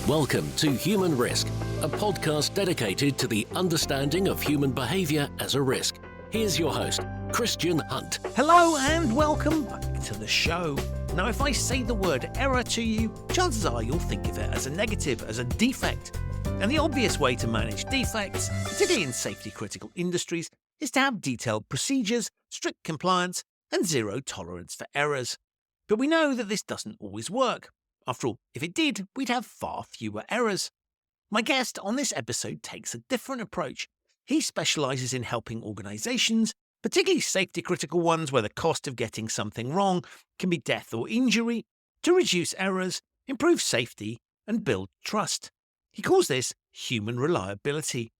Welcome to Human Risk, a podcast dedicated to the understanding of human behavior as a risk. Here's your host, Christian Hunt. Hello and welcome back to the show. Now, if I say the word error to you, chances are you'll think of it as a negative, as a defect. And the obvious way to manage defects, particularly in safety-critical industries, is to have detailed procedures, strict compliance, and zero tolerance for errors. But we know that this doesn't always work. After all, if it did, we'd have far fewer errors. My guest on this episode takes a different approach. He specialises in helping organisations, particularly safety-critical ones where the cost of getting something wrong can be death or injury, to reduce errors, improve safety, and build trust. He calls this human reliability.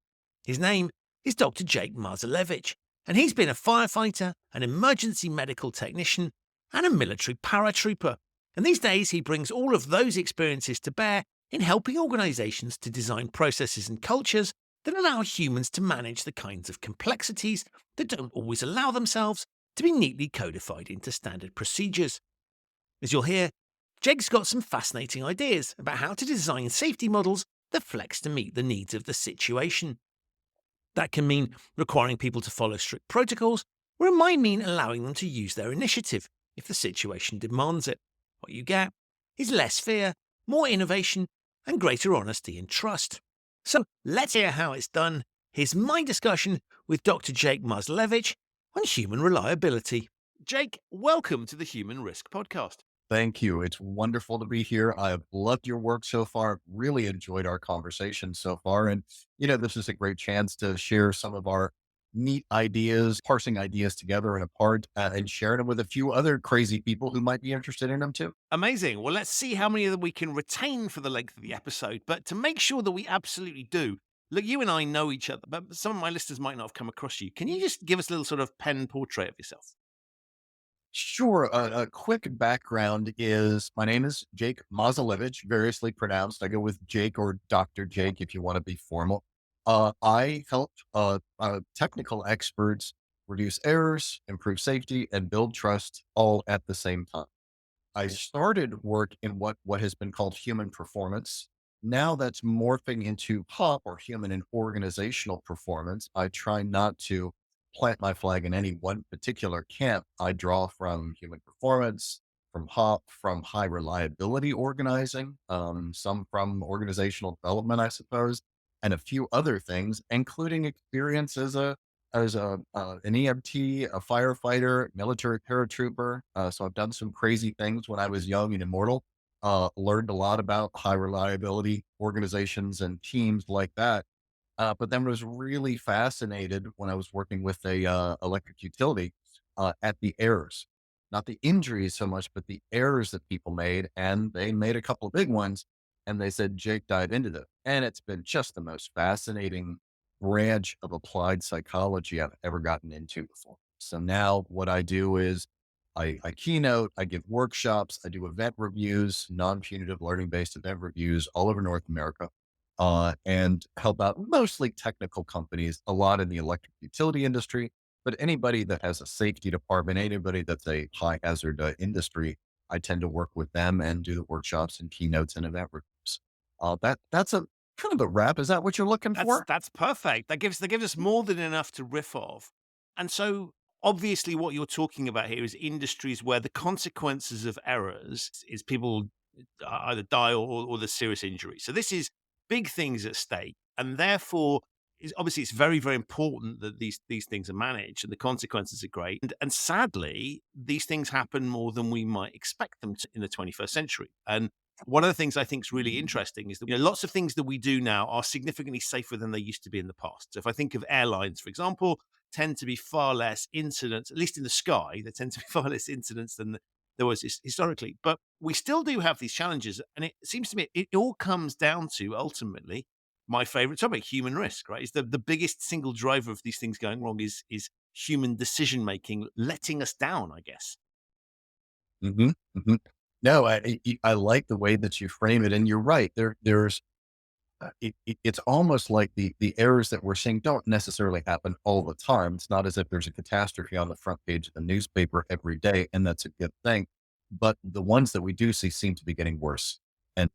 His name is Dr. Jake Mazulewicz, and he's been a firefighter, an emergency medical technician, and a military paratrooper. And these days, he brings all of those experiences to bear in helping organisations to design processes and cultures that allow humans to manage the kinds of complexities that don't always allow themselves to be neatly codified into standard procedures. As you'll hear, Jake's got some fascinating ideas about how to design safety models that flex to meet the needs of the situation. That can mean requiring people to follow strict protocols, or it might mean allowing them to use their initiative if the situation demands it. What you get is less fear, more innovation, and greater honesty and trust. So let's hear how it's done. Here's my discussion with Dr. Jake Mazulewicz on human reliability. Jake, welcome to the Human Risk Podcast. Thank you. It's wonderful to be here. I've loved your work so far. Really enjoyed our conversation so far. And, this is a great chance to share some of our neat ideas, parsing ideas together and apart, and sharing them with a few other crazy people who might be interested in them too. Amazing. Well, let's see how many of them we can retain for the length of the episode. But to make sure that we absolutely do, look, you and I know each other, but some of my listeners might not have come across you. Can you just give us a little sort of pen portrait of yourself? Sure. A quick background is my name is Jake Mazulewicz, variously pronounced. I go with Jake or Dr. Jake if you want to be formal. I help technical experts reduce errors, improve safety, and build trust all at the same time. I started work in what has been called human performance. Now that's morphing into HOP, or human and organizational performance. I try not to plant my flag in any one particular camp. I draw from human performance, from HOP, from high reliability organizing, some from organizational development, I suppose, and a few other things, including experience as an EMT, a firefighter, military paratrooper. So I've done some crazy things when I was young and immortal. Learned a lot about high reliability organizations and teams like that. But then was really fascinated when I was working with a electric utility at the errors, not the injuries so much, but the errors that people made. And they made a couple of big ones. And they said, Jake, dive into them. And it's been just the most fascinating branch of applied psychology I've ever gotten into before. So now what I do is I keynote, I give workshops, I do event reviews, non-punitive learning-based event reviews all over North America, and help out mostly technical companies, a lot in the electric utility industry, but anybody that has a safety department, anybody that's a high hazard industry, I tend to work with them and do the workshops and keynotes and event reviews. That's a kind of a wrap. Is that what you're looking for? That's perfect. That gives us more than enough to riff off. And so obviously what you're talking about here is industries where the consequences of errors is people either die or there's serious injury. So this is big things at stake. And therefore, obviously it's very, very important that these things are managed and the consequences are great. And sadly, these things happen more than we might expect them to in the 21st century. And one of the things I think is really interesting is that lots of things that we do now are significantly safer than they used to be in the past. So if I think of airlines, for example, tend to be far less incidents, at least in the sky, there tend to be far less incidents than there was historically. But we still do have these challenges. And it seems to me it all comes down to, ultimately, my favorite topic, human risk, right? Is the biggest single driver of these things going wrong is human decision-making letting us down, I guess. Mm-hmm, mm-hmm. No, I like the way that you frame it, and you're right. It's almost like the errors that we're seeing don't necessarily happen all the time. It's not as if there's a catastrophe on the front page of the newspaper every day, and that's a good thing. But the ones that we do see seem to be getting worse. And,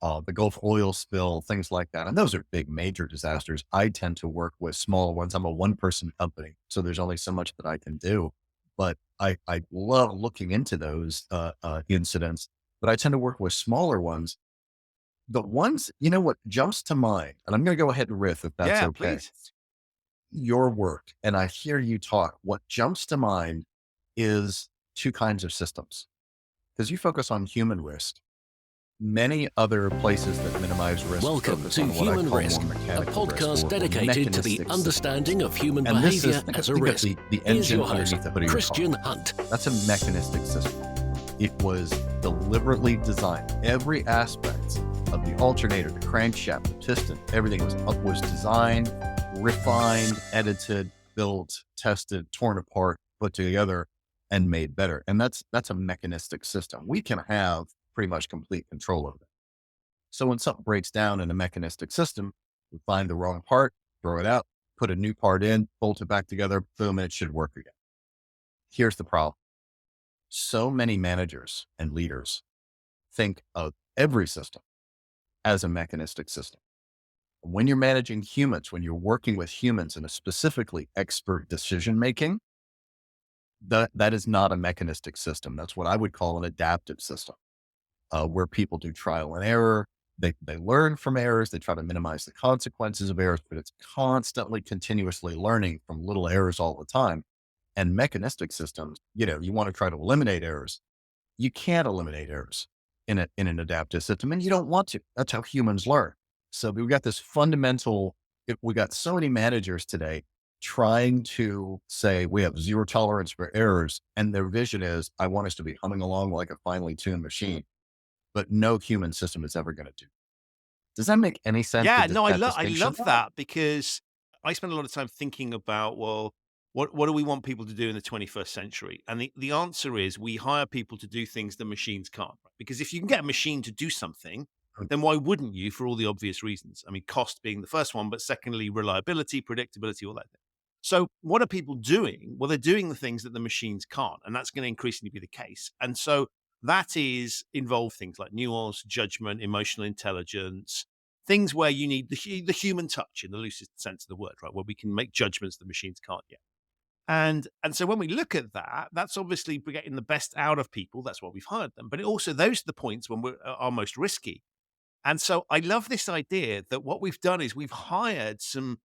the Gulf oil spill, things like that. And those are big, major disasters. I tend to work with smaller ones. I'm a one-person company, so there's only so much that I can do. But I love looking into those incidents. But I tend to work with smaller ones. The ones, what jumps to mind, and I'm going to go ahead and riff if that's Yeah, okay. please. Your work, and I hear you talk. What jumps to mind is two kinds of systems, because you focus on human risk. Many other places that minimize risk Welcome focus to on what I Human call Risk, more a mechanical risk podcast or dedicated to the mechanistic understanding of human and this behavior is, think as of- a think of risk. the Here's engine your host, underneath the hood of your Christian car. Hunt. That's a mechanistic system. It was deliberately designed. Every aspect of the alternator, the crankshaft, the piston, everything was designed, refined, edited, built, tested, torn apart, put together, and made better. And that's a mechanistic system. We can have pretty much complete control of it. So when something breaks down in a mechanistic system, we find the wrong part, throw it out, put a new part in, bolt it back together, boom, and it should work again. Here's the problem. So many managers and leaders think of every system as a mechanistic system. When you're managing humans, when you're working with humans in a specifically expert decision-making, that is not a mechanistic system. That's what I would call an adaptive system, where people do trial and error. They learn from errors. They try to minimize the consequences of errors, but it's constantly, continuously learning from little errors all the time. And mechanistic systems, you want to try to eliminate errors. You can't eliminate errors in an adaptive system, and you don't want to. That's how humans learn. So we got this fundamental, we got so many managers today trying to say we have zero tolerance for errors. And their vision is, I want us to be humming along like a finely tuned machine, but no human system is ever going to do. Does that make any sense? Yeah, no, I That distinction? love that, because I spend a lot of time thinking about, well, what do we want people to do in the 21st century? And the answer is we hire people to do things that machines can't. Right? Because if you can get a machine to do something, then why wouldn't you, for all the obvious reasons? I mean, cost being the first one, but secondly, reliability, predictability, all that. So what are people doing? Well, they're doing the things that the machines can't, and that's going to increasingly be the case. And so that is involve things like nuance, judgment, emotional intelligence, things where you need the human touch in the loosest sense of the word, right? Where we can make judgments the machines can't yet. And so when we look at that, that's obviously getting the best out of people. That's why we've hired them. But those are the points when we're are most risky. And so I love this idea that what we've done is we've hired some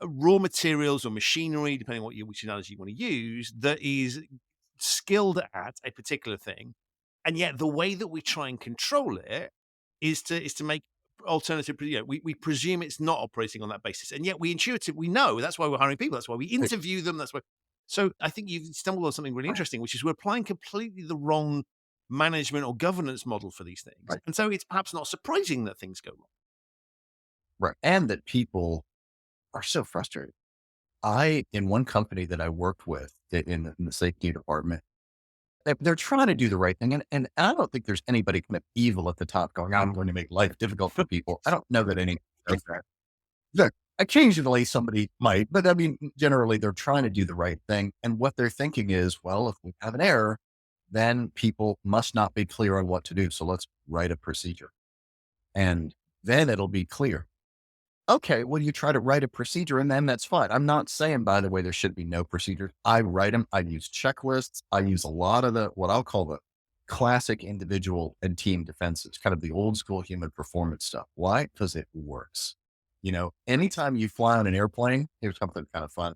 raw materials or machinery, depending on which analogy you want to use, that is skilled at a particular thing. And yet the way that we try and control it is to make alternative, we presume it's not operating on that basis. And yet we know that's why we're hiring people. That's why we interview them. That's why. So I think you've stumbled on something really interesting, which is we're applying completely the wrong management or governance model for these things. Right. And so it's perhaps not surprising that things go wrong. Right. And that people are so frustrated. In one company that I worked with in the safety department, they're trying to do the right thing. And I don't think there's anybody kind of evil at the top going, I'm going to make life difficult for people. I don't know that any does that. Look, occasionally somebody might, but I mean, generally they're trying to do the right thing. And what they're thinking is, well, if we have an error, then people must not be clear on what to do. So let's write a procedure and then it'll be clear. Okay, well, you try to write a procedure and then that's fine. I'm not saying, by the way, there should be no procedures. I write them. I use checklists. I use a lot of what I'll call the classic individual and team defenses, kind of the old school human performance stuff. Why? Because it works. Anytime you fly on an airplane, here's something kind of fun.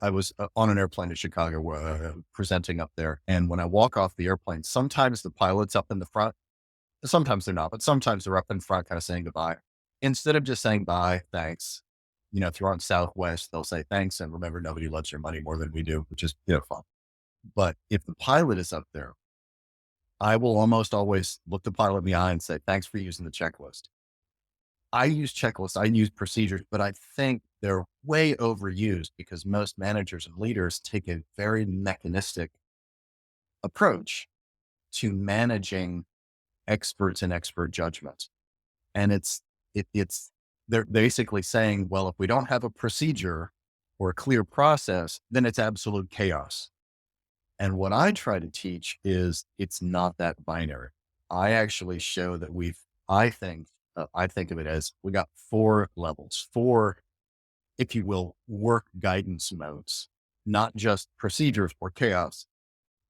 I was on an airplane in Chicago presenting up there. And when I walk off the airplane, sometimes the pilot's up in the front. Sometimes they're not, but sometimes they're up in front kind of saying goodbye. Instead of just saying bye, thanks, if you're on Southwest, they'll say thanks. And remember, nobody loves your money more than we do, which is, fun. But if the pilot is up there, I will almost always look the pilot in the eye and say, thanks for using the checklist. I use checklists, I use procedures, but I think they're way overused because most managers and leaders take a very mechanistic approach to managing experts and expert judgments. And they're basically saying, well, if we don't have a procedure or a clear process, then it's absolute chaos. And what I try to teach is it's not that binary. I actually show that we've I think of it as we got 4 levels, 4, if you will, work guidance modes, not just procedures or chaos,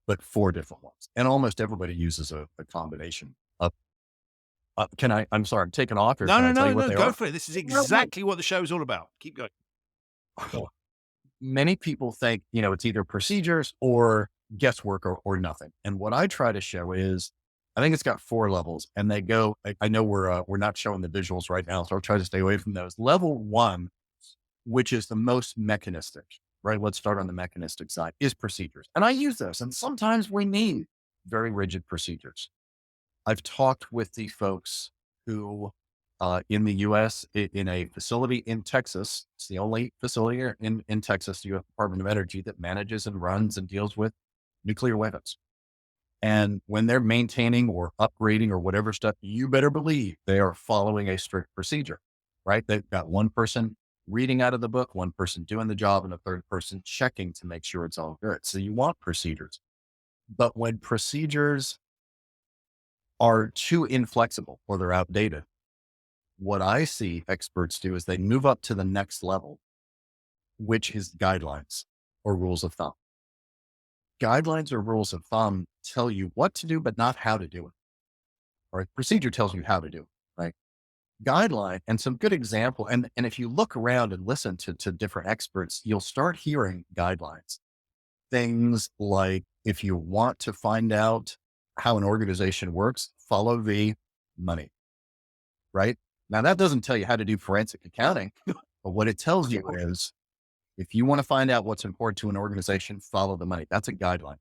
but 4 different ones. And almost everybody uses a combination of, I'm sorry, I'm taking off here. No, Can no, I tell no, you what no. they Go are? for it. This is No, no. exactly what the show's all about. Keep going. Many people think, it's either procedures or guesswork or nothing. And what I try to show is, I think it's got 4 levels and they go, I know we're not showing the visuals right now, so I'll try to stay away from those. Level 1, which is the most mechanistic, right? Let's start on the mechanistic side, is procedures. And I use those. And sometimes we need very rigid procedures. I've talked with the folks who, in the US, in a facility in Texas, it's the only facility here in Texas, the US Department of Energy, that manages and runs and deals with nuclear weapons. And when they're maintaining or upgrading or whatever stuff, you better believe they are following a strict procedure, right? They've got one person reading out of the book, one person doing the job, and a third person checking to make sure it's all good. So you want procedures. But when procedures are too inflexible or they're outdated, what I see experts do is they move up to the next level, which is guidelines or rules of thumb. Guidelines or rules of thumb tell you what to do, but not how to do it. Or procedure tells you how to do it, right? Guideline and some good example. And if you look around and listen to different experts, you'll start hearing guidelines. Things like, if you want to find out how an organization works, follow the money, right? Now that doesn't tell you how to do forensic accounting, but what it tells you is, if you want to find out what's important to an organization, follow the money. That's a guideline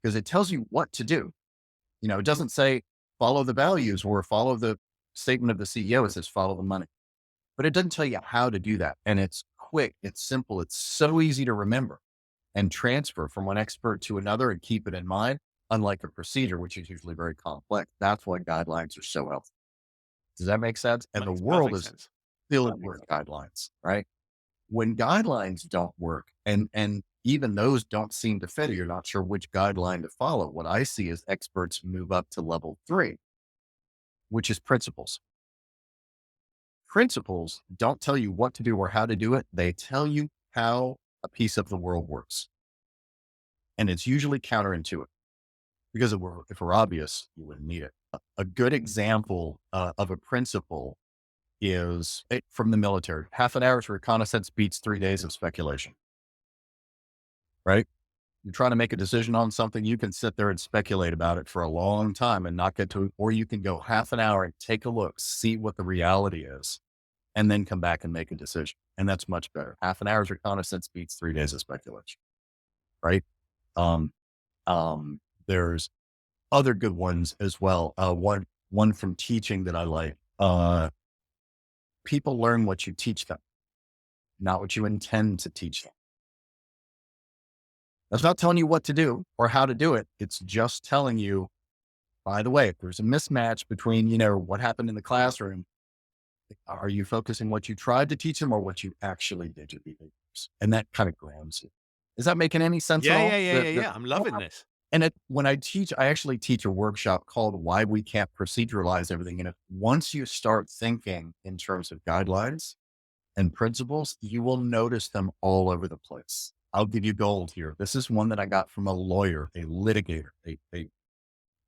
because it tells you what to do. It doesn't say follow the values or follow the statement of the CEO. It says follow the money, but it doesn't tell you how to do that. And it's quick. It's simple. It's so easy to remember and transfer from one expert to another and keep it in mind. Unlike a procedure, which is usually very complex. That's why guidelines are so helpful. Does that make sense? And Makes the world perfect is sense. filled with guidelines, right? When guidelines don't work and even those don't seem to fit, or you're not sure which guideline to follow, what I see is experts move up to level 3, which is principles. Principles don't tell you what to do or how to do it. They tell you how a piece of the world works. And it's usually counterintuitive because if we're obvious, you wouldn't need it. A good example of a principle is from the military. Half an hour's reconnaissance beats 3 days of speculation, right? You're trying to make a decision on something, you can sit there and speculate about it for a long time and not get to it. Or you can go half an hour and take a look, see what the reality is, and then come back and make a decision. And that's much better. Half an hour's reconnaissance beats 3 days of speculation, right? Um, there's other good ones as well. One from teaching that I like, people learn what you teach them, not what you intend to teach them. That's not telling you what to do or how to do it. It's just telling you, by the way, if there's a mismatch between, what happened in the classroom, are you focusing what you tried to teach them or what you actually did to the behaviors? And that kind of grounds you. Is that making any sense at all? Yeah. I'm loving this. And when I teach, I actually teach a workshop called Why We Can't Proceduralize Everything. And once you start thinking in terms of guidelines and principles, you will notice them all over the place. I'll give you gold here. This is one that I got from a lawyer, a litigator. They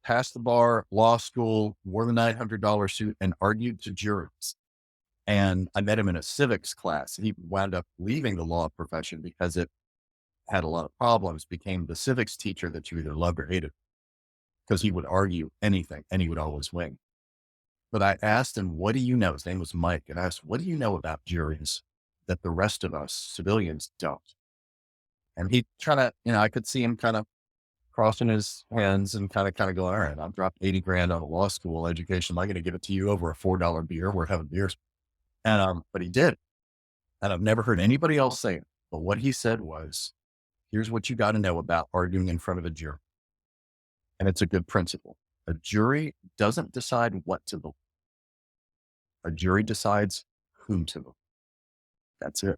passed the bar, law school, wore the $900 suit and argued to juries. And I met him in a civics class. He wound up leaving the law profession because it had a lot of problems, became the civics teacher that you either loved or hated because he would argue anything and he would always win. But I asked him, what do you know? His name was Mike. And I asked, what do you know about juries that the rest of us civilians don't? And he trying to, I could see him kind of crossing his hands and kind of going, all right, I've dropped 80 grand on a law school education. Am I going to give it to you over a $4 beer? We're having beers. And, but he did. And I've never heard anybody else say it. But what he said was, here's what you got to know about arguing in front of a jury. And it's a good principle. A jury doesn't decide what to believe. A jury decides whom to believe. That's it.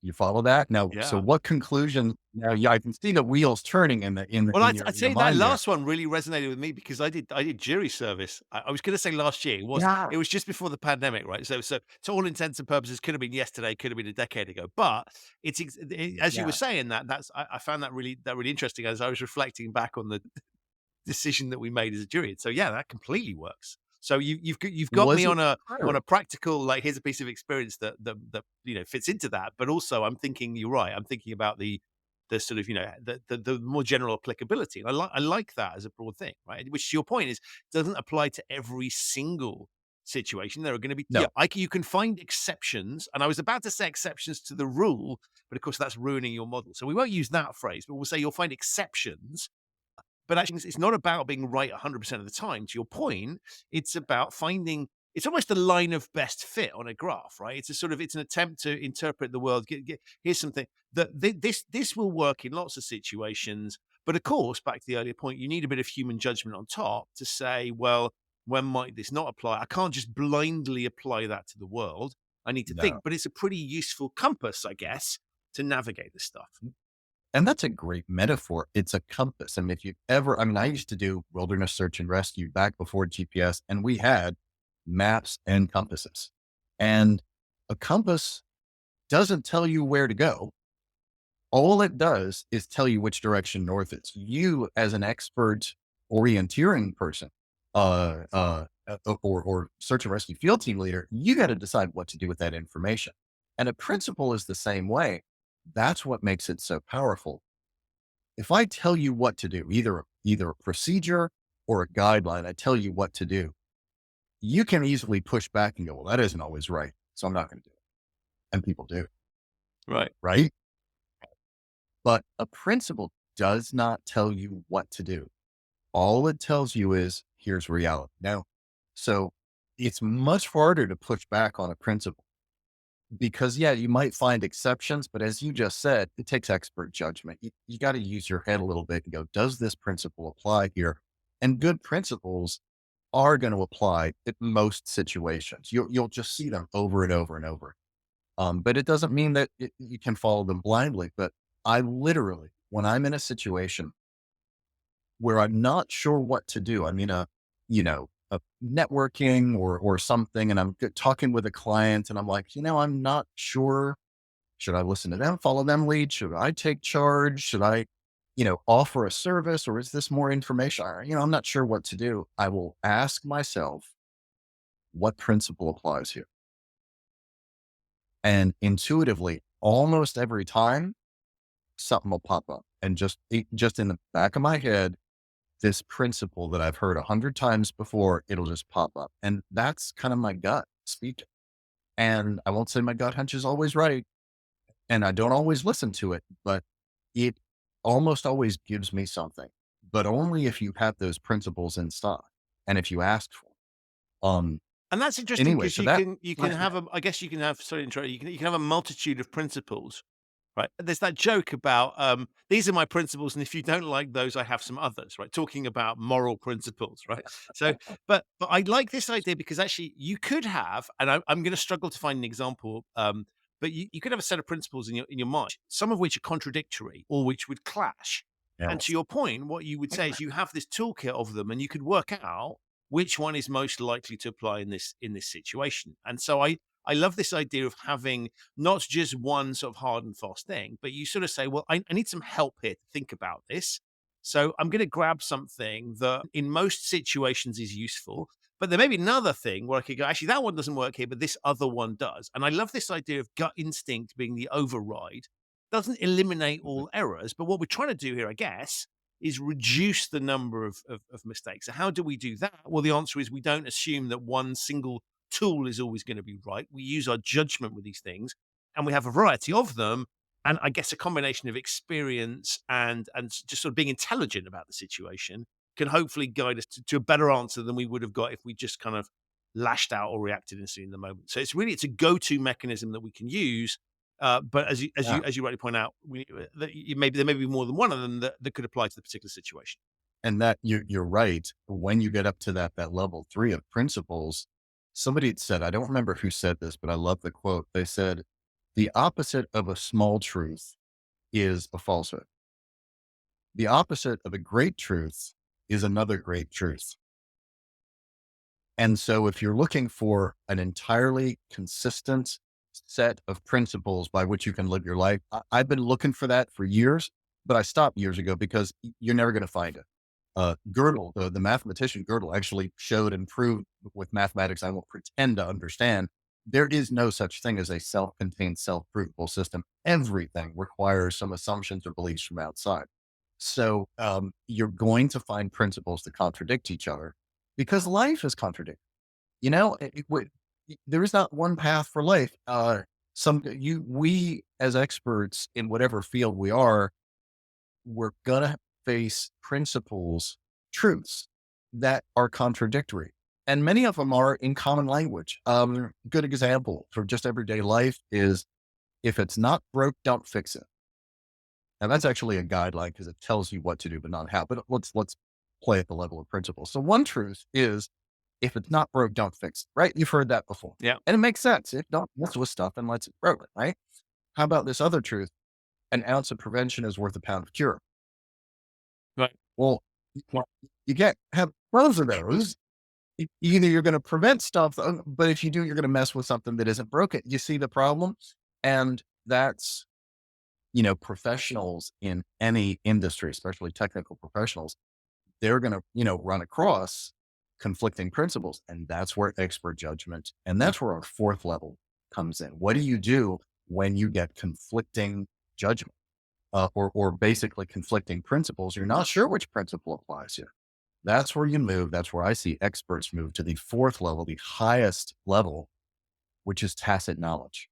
You follow that? Now, so Yeah. what conclusion now, yeah, I can see the wheels turning Well, in I'd your say that mind there. last one really resonated with me because I did jury service. I was gonna say last year. Yeah. It was just before the pandemic, right? So to all intents and purposes, could have been yesterday, could have been a decade ago. But as you were Yeah. saying I found that really interesting as I was reflecting back on the decision that we made as a jury. So yeah, that completely works. So you've got me Was it on a true? practical, like, here's a piece of experience that fits into that. But also I'm thinking you're right. I'm thinking about the sort of the more general applicability. And I like that as a broad thing, right? Which, to your point, is doesn't apply to every single situation. There are going to be, No. you can find exceptions, and I was about to say exceptions to the rule, but of course that's ruining your model. So we won't use that phrase, but we'll say you'll find exceptions, but actually it's not about being right 100% of the time. To your point, it's about finding, it's almost a line of best fit on a graph, right? It's an attempt to interpret the world. Here's something this will work in lots of situations, but of course, back to the earlier point, you need a bit of human judgment on top to say, well, when might this not apply? I can't just blindly apply that to the world. I need to No. think, but it's a pretty useful compass, I guess, to navigate this stuff. And that's a great metaphor. It's a compass. And if you ever, I mean, I used to do wilderness search and rescue back before GPS, and we had maps and compasses. And a compass doesn't tell you where to go. All it does is tell you which direction north is. You, as an expert orienteering person, or search and rescue field team leader, you got to decide what to do with that information. And a principle is the same way. That's what makes it so powerful. If I tell you what to do, either a procedure or a guideline, I tell you what to do, you can easily push back and go, well, that isn't always right, so I'm not going to do it. And people do, Right. right? But a principle does not tell you what to do. All it tells you is here's reality. Now, so it's much harder to push back on a principle because, yeah, you might find exceptions, but as you just said, it takes expert judgment. You got to use your head a little bit and go, does this principle apply here? And good principles are going to apply in most situations. You'll just see them over and over and over. But it doesn't mean that you can follow them blindly. But I literally, when I'm in a situation where I'm not sure what to do, I'm in a networking or something, and I'm talking with a client, and I'm like, I'm not sure. Should I listen to them, follow them lead? Should I take charge? Should I, offer a service, or is this more information? I'm not sure what to do. I will ask myself, what principle applies here? And intuitively, almost every time, something will pop up, and just in the back of my head, this principle that I've heard 100 times before, it'll just pop up. And that's kind of my gut speaking. And I won't say my gut hunch is always right. And I don't always listen to it, but it almost always gives me something, but only if you have those principles in stock and if you ask for them. And that's interesting Anyway, because so you can have yeah, a, I guess you can have, sorry to interrupt, you can have a multitude of principles, right? There's that joke about, these are my principles, and if you don't like those, I have some others, right? Talking about moral principles, right? So, but I like this idea because actually you could have, and I'm going to struggle to find an example, but you could have a set of principles in your mind, some of which are contradictory or which would clash. And to yes, your point, what you would say is you have this toolkit of them, and you could work out which one is most likely to apply in this situation. And so I love this idea of having not just one sort of hard and fast thing, but you sort of say, well, I need some help here to think about this. So I'm going to grab something that in most situations is useful, but there may be another thing where I could go, actually, that one doesn't work here, but this other one does. And I love this idea of gut instinct being the override. Doesn't eliminate mhm, all errors, but what we're trying to do here, I guess, is reduce the number of mistakes. So how do we do that? Well, the answer is we don't assume that one single tool is always going to be right. We use our judgment with these things, and we have a variety of them. And I guess a combination of experience and just sort of being intelligent about the situation can hopefully guide us to a better answer than we would have got if we just kind of lashed out or reacted instantly in the moment. So it's a go-to mechanism that we can use. But as you as yeah. you as you rightly point out, there may be more than one of them that could apply to the particular situation. And that you're right. When you get up to that level 3 of principles, somebody had said, I don't remember who said this, but I love the quote. They said, The opposite of a small truth is a falsehood. The opposite of a great truth is another great truth. And so if you're looking for an entirely consistent set of principles by which you can live your life, I've been looking for that for years, but I stopped years ago because you're never going to find it. Gödel, the mathematician Gödel, actually showed and proved with mathematics I won't pretend to understand. There is no such thing as a self-contained, self-provable system. Everything requires some assumptions or beliefs from outside. So you're going to find principles that contradict each other because life is contradictory. You know, there is not one path for life. We as experts in whatever field we are, we're gonna face principles, truths that are contradictory. And many of them are in common language. Good example for just everyday life is if it's not broke, don't fix it. Now that's actually a guideline because it tells you what to do, but not how. But let's play at the level of principle. So one truth is if it's not broke, don't fix it, right? You've heard that before. Yeah. And it makes sense. If don't mess with stuff unless it's broken, right? How about this other truth? An ounce of prevention is worth a pound of cure. Right. Well, you can't have both of those. Either you're going to prevent stuff, but if you do, you're going to mess with something that isn't broken. You see the problem? And that's, professionals in any industry, especially technical professionals, they're going to, run across conflicting principles. And that's where expert judgment, and that's where our fourth level comes in. What do you do when you get conflicting judgment or basically conflicting principles? You're not sure which principle applies here. That's where you move. That's where I see experts move to the fourth level, the highest level, which is tacit knowledge.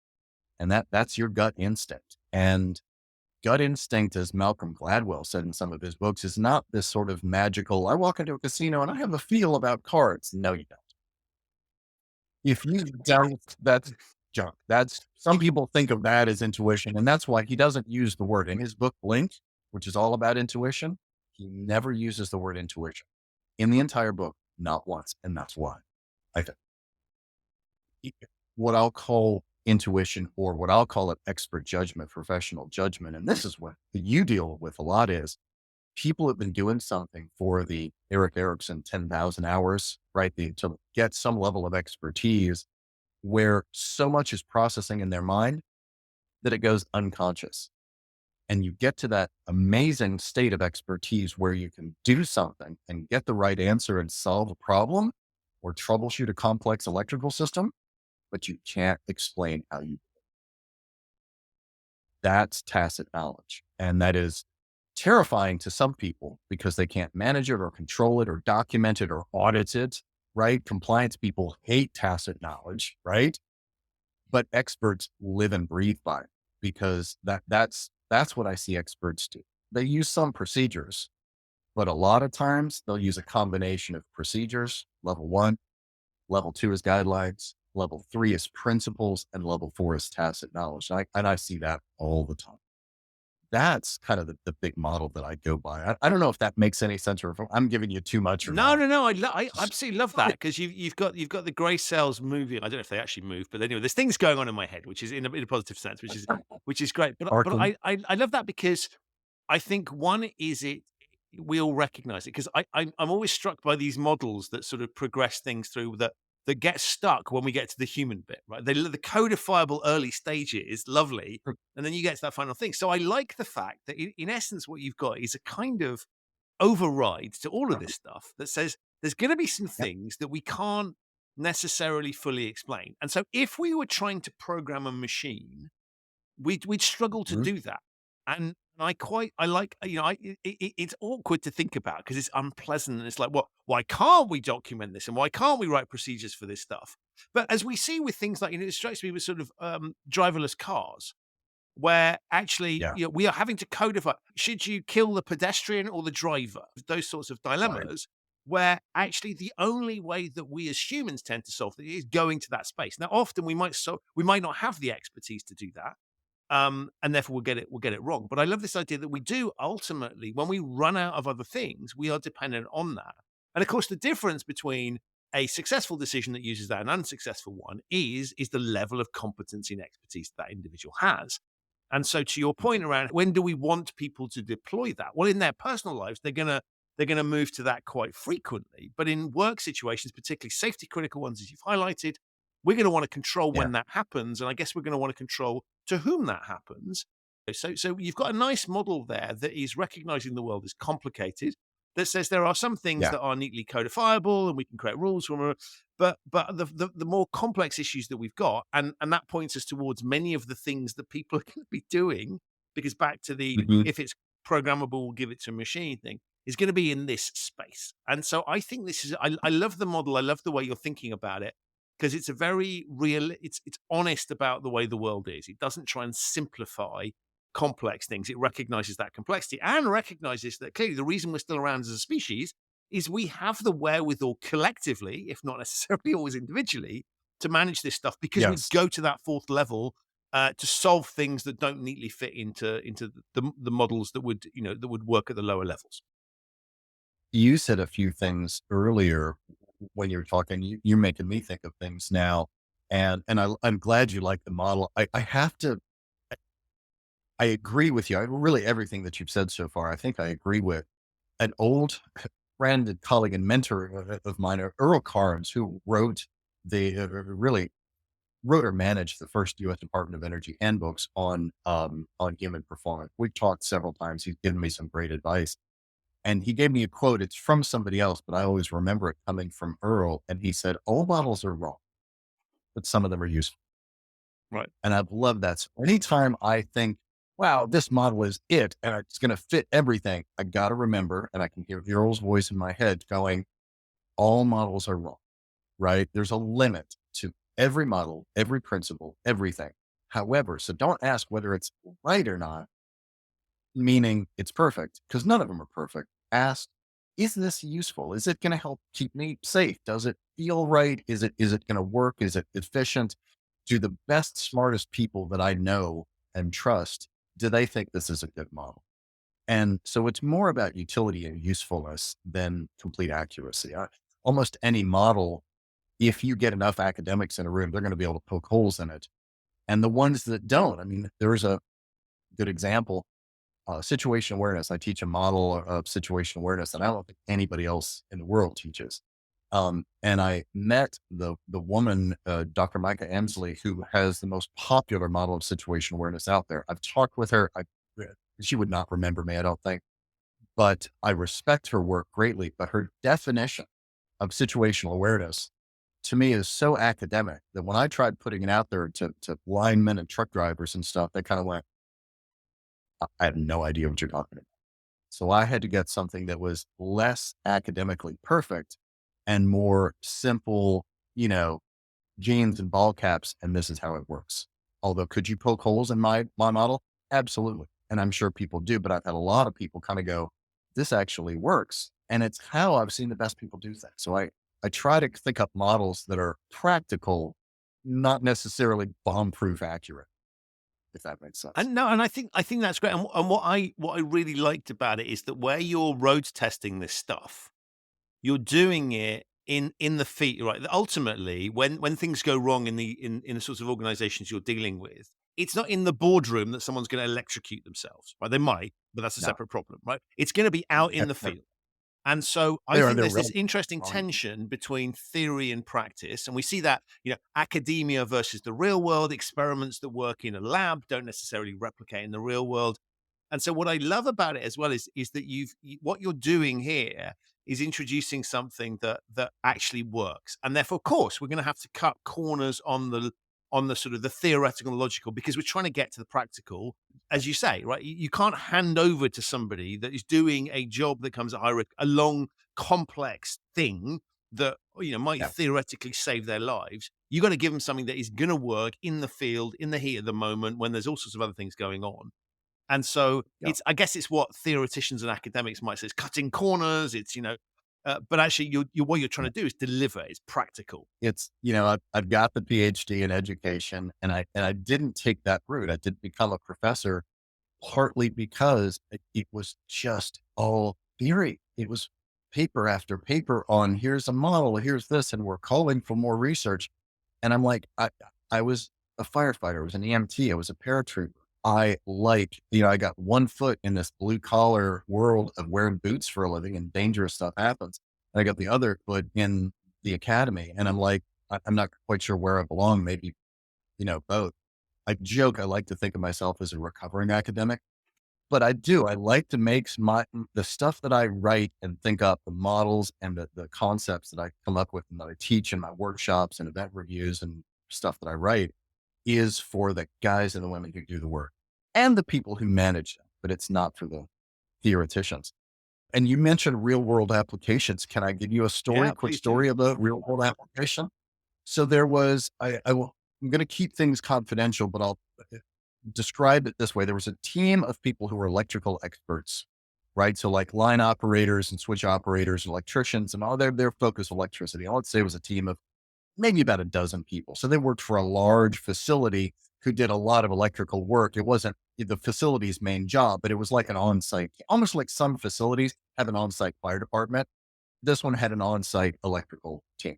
And that's your gut instinct. And gut instinct, as Malcolm Gladwell said in some of his books, is not this sort of magical, I walk into a casino and I have a feel about cards. No, you don't. If you don't, that's junk. Some people think of that as intuition. And that's why he doesn't use the word in his book, Blink, which is all about intuition. He never uses the word intuition in the entire book, not once. And that's why I think what I'll call intuition, or what I'll call it expert judgment, professional judgment. And this is what you deal with a lot is people have been doing something for the Eric Erickson 10,000 hours, right? To get some level of expertise where so much is processing in their mind that it goes unconscious. And you get to that amazing state of expertise where you can do something and get the right answer and solve a problem or troubleshoot a complex electrical system, but you can't explain how you do it. That's tacit knowledge. And that is terrifying to some people because they can't manage it or control it or document it or audit it, right? Compliance people hate tacit knowledge, right? But experts live and breathe by it because that's what I see experts do. They use some procedures, but a lot of times they'll use a combination of procedures. Level 1, level 2 is guidelines, level 3 is principles, and level 4 is tacit knowledge. And I see that all the time. That's kind of the big model that I go by. I don't know if that makes any sense or if I'm giving you too much. Or No. not. I absolutely love that because you've got the grey cells moving. I don't know if they actually move, but anyway, there's things going on in my head, which is in a positive sense, which is great. But I love that because I think one is we all recognize it because I'm always struck by these models that sort of progress things through that get stuck when we get to the human bit, right? The codifiable early stages, lovely, and then you get to that final thing. So I like the fact that in essence, what you've got is a kind of override to all of this stuff that says there's going to be some things that we can't necessarily fully explain. And so if we were trying to program a machine, we'd struggle to do that. And I like, it's awkward to think about because it's unpleasant. And it's like, why can't we document this? And why can't we write procedures for this stuff? But as we see with things like, it strikes me with sort of driverless cars, where actually we are having to codify, should you kill the pedestrian or the driver? Those sorts of dilemmas where actually the only way that we as humans tend to solve it is going to that space. Now, often we might not have the expertise to do that. And therefore we'll get it wrong. But I love this idea that we do ultimately, when we run out of other things, we are dependent on that. And of course, the difference between a successful decision that uses that, an unsuccessful one is the level of competency and expertise that individual has. And so to your point around when do we want people to deploy that? Well, in their personal lives, they're gonna move to that quite frequently. But in work situations, particularly safety critical ones, as you've highlighted, we're gonna want to control Yeah. when that happens. And I guess we're gonna want to control to whom that happens. So you've got a nice model there that is recognizing the world is complicated, that says there are some things Yeah. that are neatly codifiable and we can create rules from them, but the more complex issues that we've got, and that points us towards many of the things that people are going to be doing, because back to the Mhm. if it's programmable, we'll give it to a machine thing, is going to be in this space. And so I think this is I love the model. I love the way you're thinking about it, because it's a very real, it's honest about the way the world is. It doesn't try and simplify complex things. It recognizes that complexity and recognizes that clearly the reason we're still around as a species is we have the wherewithal collectively, if not necessarily always individually, to manage this stuff, because we Yes. go to that fourth level to solve things that don't neatly fit into the models that would that would work at the lower levels. You said a few things earlier when you were talking, you're making me think of things now. I'm glad you like the model. I have to, I agree with you. Really everything that you've said so far, I think I agree with. An old friend and colleague and mentor of mine, Earl Carnes, who wrote really wrote or managed the first U.S. Department of Energy handbooks on human performance. We've talked several times. He's given me some great advice, and he gave me a quote. It's from somebody else, but I always remember it coming from Earl. And he said, "All models are wrong, but some of them are useful." Right. And I've loved that. So anytime I think, "Wow, this model is it, and it's going to fit everything," I got to remember, and I can hear Earl's voice in my head going, "All models are wrong." Right? There's a limit to every model, every principle, everything. However, so don't ask whether it's right or not, meaning it's perfect, because none of them are perfect. Ask, is this useful? Is it going to help keep me safe? Does it feel right? Is it going to work? Is it efficient? Do the best, smartest people that I know and trust, do they think this is a good model? And so it's more about utility and usefulness than complete accuracy. Almost any model, if you get enough academics in a room, they're going to be able to poke holes in it. And the ones that don't, I mean, there's a good example, situation awareness. I teach a model of situation awareness that I don't think anybody else in the world teaches. And I met the woman, Dr. Micah Emsley, who has the most popular model of situation awareness out there. I've talked with her. She would not remember me, I don't think, but I respect her work greatly. But her definition of situational awareness to me is so academic that when I tried putting it out there to linemen and truck drivers and stuff, they kind of went, I have no idea what you're talking about. So I had to get something that was less academically perfect and more simple, you know, jeans and ball caps. And this is how it works. Although, could you poke holes in my model? Absolutely. And I'm sure people do, but I've had a lot of people kind of go, this actually works. And it's how I've seen the best people do things. So I try to think up models that are practical, not necessarily bomb proof accurate, if that makes sense. And no, and I think that's great. And what I really liked about it is that where you're road testing this stuff, you're doing it in the field, right? Ultimately, when things go wrong in the sorts of organizations you're dealing with, it's not in the boardroom that someone's going to electrocute themselves, right? They might, but that's a No, separate problem, right? It's going to be out in the they're, field. And so I they're, think they're there's this really interesting fine. tension between theory and practice. And we see that, academia versus the real world, experiments that work in a lab don't necessarily replicate in the real world. And so what I love about it as well is that what you're doing here is introducing something that actually works. And therefore, of course, we're going to have to cut corners on the sort of the theoretical and logical, because we're trying to get to the practical, as you say, right? You can't hand over to somebody that is doing a job that comes at high risk, a long, complex thing that might Yeah. theoretically save their lives. You got to give them something that is going to work in the field, in the heat of the moment, when there's all sorts of other things going on. And so Yeah. I guess it's what theoreticians and academics might say, it's cutting corners. It's, but actually what you're trying to do is deliver. It's practical. It's, I've got the PhD in education, and I didn't take that route. I didn't become a professor partly because it was just all theory. It was paper after paper on here's a model, here's this, and we're calling for more research. And I'm like, I was a firefighter, I was an EMT, I was a paratrooper. I got one foot in this blue collar world of wearing boots for a living and dangerous stuff happens. And I got the other foot in the academy. And I'm like, I'm not quite sure where I belong. Maybe, both. I joke, I like to think of myself as a recovering academic, but I do. I like to make the stuff that I write and think up, the models and the concepts that I come up with and that I teach in my workshops and event reviews and stuff that I write is for the guys and the women who do the work and the people who manage them, but it's not for the theoreticians. And you mentioned real world applications. Can I give you a story, Yeah, quick please story do. of a real world application? So there was, I'm going to keep things confidential, but I'll describe it this way. There was a team of people who were electrical experts, right? So like line operators and switch operators, electricians and all their focus electricity. I would say it was a team of maybe about a dozen people. So they worked for a large facility who did a lot of electrical work. It wasn't the facility's main job, but it was like an on-site, almost like some facilities have an on-site fire department. This one had an on-site electrical team.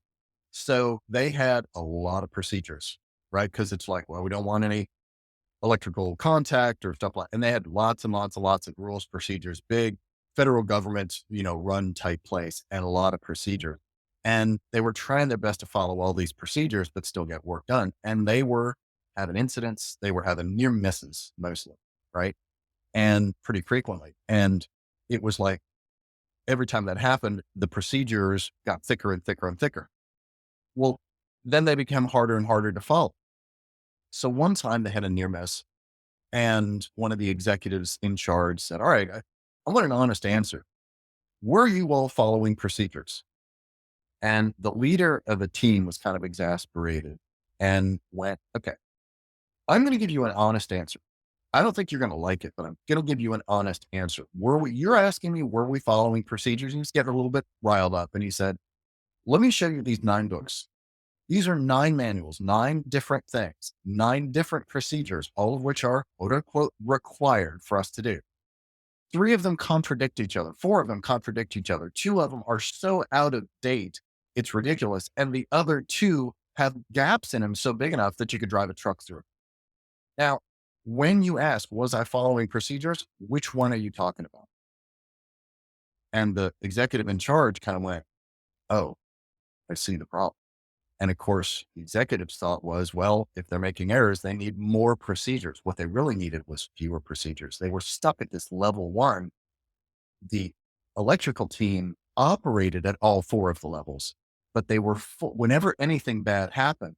So they had a lot of procedures, right? Because it's like, well, we don't want any electrical contact or stuff like, and they had lots and lots and lots of rules, procedures, big federal government, run type place and a lot of procedures. And they were trying their best to follow all these procedures, but still get work done. And they were having incidents. They were having near misses mostly, right? And pretty frequently. And it was like every time that happened, the procedures got thicker and thicker and thicker. Well, then they become harder and harder to follow. So one time they had a near miss and one of the executives in charge said, all right, I want an honest answer. Were you all following procedures? And the leader of the team was kind of exasperated and went, okay, I'm going to give you an honest answer. I don't think you're going to like it, but I'm going to give you an honest answer. You're asking me, were we following procedures? He was getting a little bit riled up and he said, let me show you these 9 books. These are 9 manuals, 9 different things, 9 different procedures, all of which are quote unquote required for us to do. 3 of them contradict each other. 4 of them contradict each other. 2 of them are so out of date, it's ridiculous. And the other 2 have gaps in them so big enough that you could drive a truck through. Now, when you ask, was I following procedures? Which one are you talking about? And the executive in charge kind of went, oh, I see the problem. And of course, the executive's thought was, well, if they're making errors, they need more procedures. What they really needed was fewer procedures. They were stuck at this level 1. The electrical team operated at all 4 of the levels, but they were whenever anything bad happened,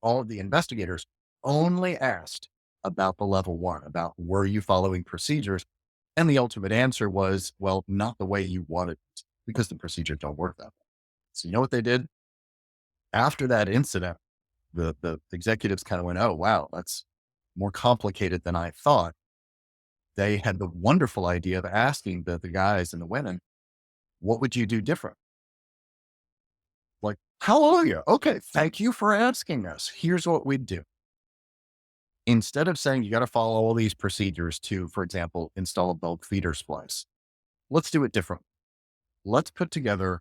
all of the investigators only asked about the level 1, about were you following procedures? And the ultimate answer was, well, not the way you wanted it, because the procedures don't work that way. So you know what they did? After that incident, the executives kind of went, oh, wow, that's more complicated than I thought. They had the wonderful idea of asking the guys and the women, what would you do different? Like, how are you? Okay, thank you for asking us. Here's what we'd do. Instead of saying you got to follow all these procedures to, for example, install a bulk feeder splice, let's do it differently. Let's put together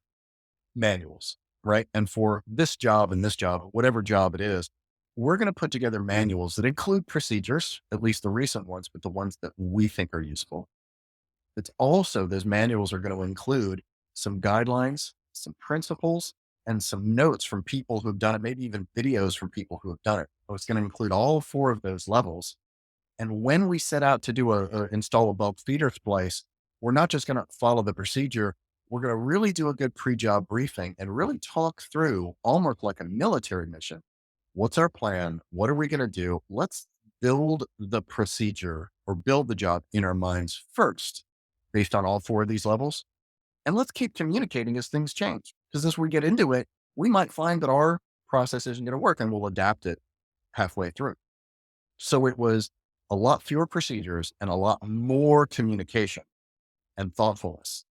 manuals, right? And for this job and this job, whatever job it is, we're going to put together manuals that include procedures, at least the recent ones, but the ones that we think are useful. It's also, those manuals are going to include some guidelines, some principles, and some notes from people who have done it, maybe even videos from people who have done it. So it's going to include all 4 of those levels. And when we set out to do install a bulk feeder splice, we're not just going to follow the procedure. We're going to really do a good pre-job briefing and really talk through, almost like a military mission. What's our plan? What are we going to do? Let's build the procedure or build the job in our minds first, based on all 4 of these levels. And let's keep communicating as things change. Because as we get into it, we might find that our process isn't going to work and we'll adapt it halfway through. So it was a lot fewer procedures and a lot more communication and thoughtfulness.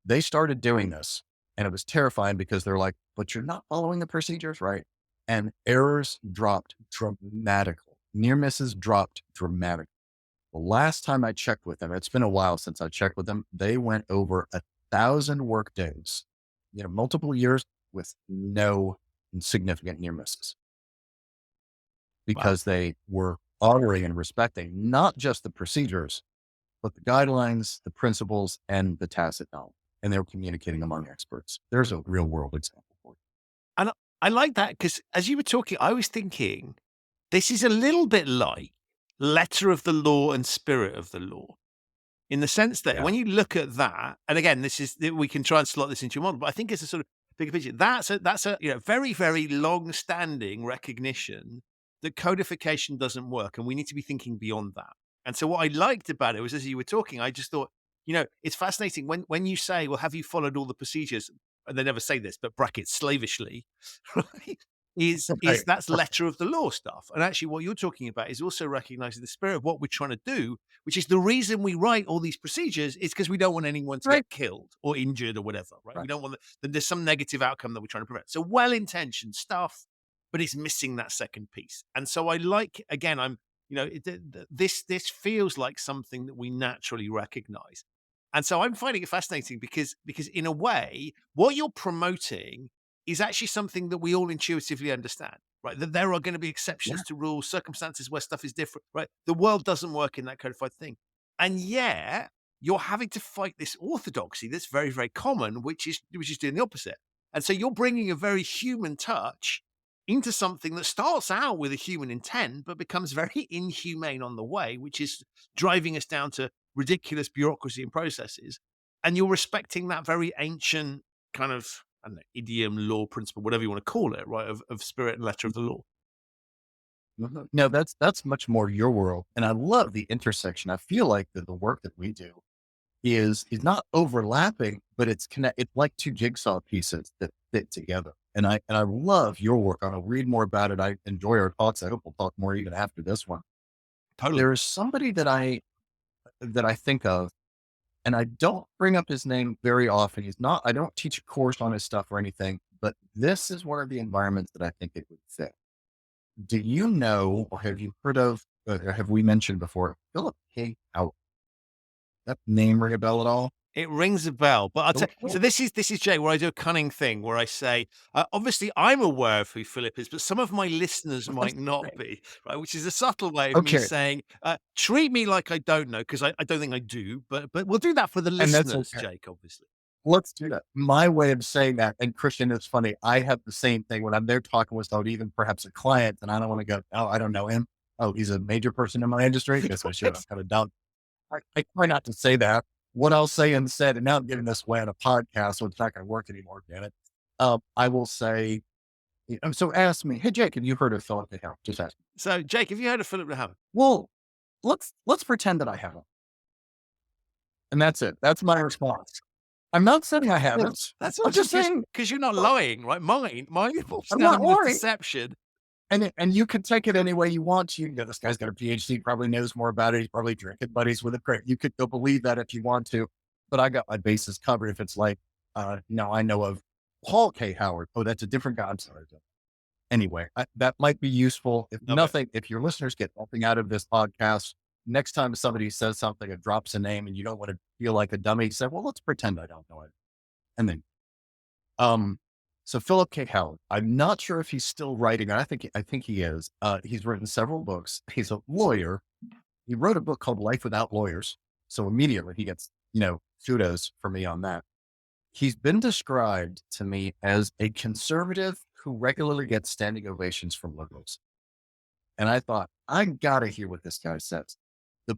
They started doing this and it was terrifying because they're like, but you're not following the procedures, right? And errors dropped dramatically. Near misses dropped dramatically. The last time I checked with them, it's been a while since I checked with them, they went over 1,000 work days, multiple years with no significant near misses Wow. because they were honoring and respecting not just the procedures, but the guidelines, the principles, and the tacit knowledge. And they were communicating among experts. There's a real world example for you. And I like that because as you were talking, I was thinking this is a little bit like letter of the law and spirit of the law. In the sense that Yeah. when you look at that, and again, we can try and slot this into your model, but I think it's a sort of bigger picture. That's a very, very long-standing recognition that codification doesn't work, and we need to be thinking beyond that. And so what I liked about it was as you were talking, I just thought, it's fascinating when you say, "Well, have you followed all the procedures?" And they never say this, but brackets slavishly, right? Is Right. that's letter of the law stuff. And actually what you're talking about is also recognizing the spirit of what we're trying to do, which is the reason we write all these procedures is because we don't want anyone to Right. get killed or injured or whatever, right? We Right. don't want that there's some negative outcome that we're trying to prevent. So well-intentioned stuff, but it's missing that second piece. And so I like, again, this feels like something that we naturally recognize. And so I'm finding it fascinating because in a way, what you're promoting is actually something that we all intuitively understand, right? That there are going to be Yeah. exceptions to rules, circumstances where stuff is different, right? The world doesn't work in that codified thing. And yet you're having to fight this orthodoxy that's very, very common, which is doing the opposite. And so you're bringing a very human touch into something that starts out with a human intent, but becomes very inhumane on the way, which is driving us down to ridiculous bureaucracy and processes. And you're respecting that very ancient kind of, I don't know, idiom, law, principle, whatever you want to call it, right? Of spirit and letter of the law. Mhm. No, that's much more your world. And I love the intersection. I feel like the work that we do is not overlapping, but it's like two jigsaw pieces that fit together. And I love your work. I'll read more about it. I enjoy our talks. I hope we'll talk more even after this one. Totally. There is somebody that I think of, and I don't bring up his name very often. I don't teach a course on his stuff or anything, but this is one of the environments that I think it would fit. Do you know, or have you heard of, or have we mentioned before, Philip K. Howard? That name ring a bell at all? It rings a bell, but I'll tell Philip you. K. So this is Jay, where I do a cunning thing where I say, obviously I'm aware of who Philip is, but some of my listeners might not be, right? Which is a subtle way of me Okay, saying, treat me like I don't know, because I don't think I do, but we'll do that for the and that's listeners, okay. Jake, obviously. Let's do that. My way of saying that, and Christian, it's funny. I have the same thing when I'm there talking with somebody, even perhaps a client, and I don't want to go, oh, I don't know him. Oh, he's a major person in my industry. Yes, I should. I'm kind of dumb. I try not to say that. What I'll say instead, and now I'm giving this away on a podcast, so it's not going to work anymore, damn it. I will say, so ask me, hey, Jake, have you heard of Philip K. Howard? Just ask me. So, Jake, have you heard of Philip Howard? Well, let's pretend that I haven't. And that's it. That's my response. I'm not saying I haven't. That's I'm just saying because you're not lying, right? Mine involves I'm an not element of lying. deception. And you can take it any way you want to. This guy's got a PhD, probably knows more about it. He's probably drinking buddies with a great. You could go believe that if you want to, but I got my bases covered. If it's like, no, I know of Paul K. Howard. Oh, that's a different guy. I'm sorry. Anyway, that might be useful. If Okay. nothing, if your listeners get nothing out of this podcast, next time somebody says something and drops a name and you don't want to feel like a dummy, say, well, let's pretend I don't know it. And then, so Philip K. Howard, I'm not sure if he's still writing. I think he is. He's written several books. He's a lawyer. He wrote a book called Life Without Lawyers. So immediately he gets, kudos for me on that. He's been described to me as a conservative who regularly gets standing ovations from liberals. And I thought, I gotta hear what this guy says.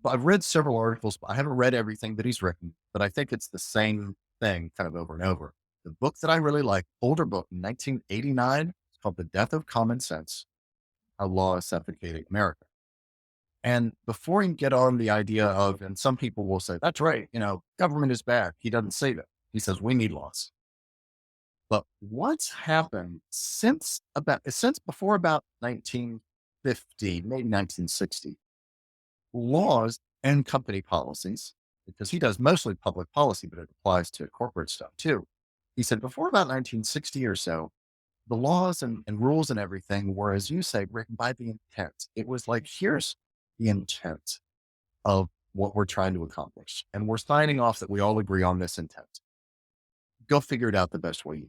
I've read several articles, but I haven't read everything that he's written, but I think it's the same thing kind of over and over. The book that I really like, older book, 1989, it's called The Death of Common Sense, How Law is Suffocating America. And before you get on the idea of, and some people will say, that's right, government is bad. He doesn't say that. He says, we need laws. But what's happened since before about 1950, maybe 1960, laws and company policies, because he does mostly public policy, but it applies to corporate stuff too. He said before about 1960 or so, the laws and rules and everything were, as you say, written by the intent. It was like, here's the intent of what we're trying to accomplish. And we're signing off that we all agree on this intent. go figure it out the best way.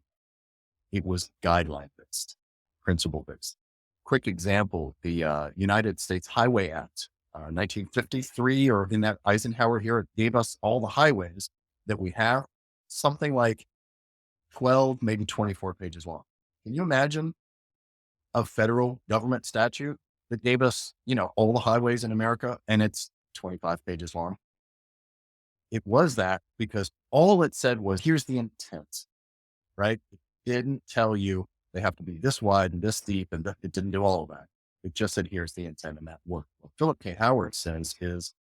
It was guideline based, principle based. Quick example, the United States Highway Act, 1953, or in that Eisenhower here, it gave us all the highways that we have, something like 12, maybe 24 pages long. Can you imagine a federal government statute that gave us, all the highways in America, and it's 25 pages long? It was that because all it said was, here's the intent, right? It didn't tell you they have to be this wide and this deep, and it didn't do all of that. It just said, here's the intent, and that worked. What Philip K. Howard says is,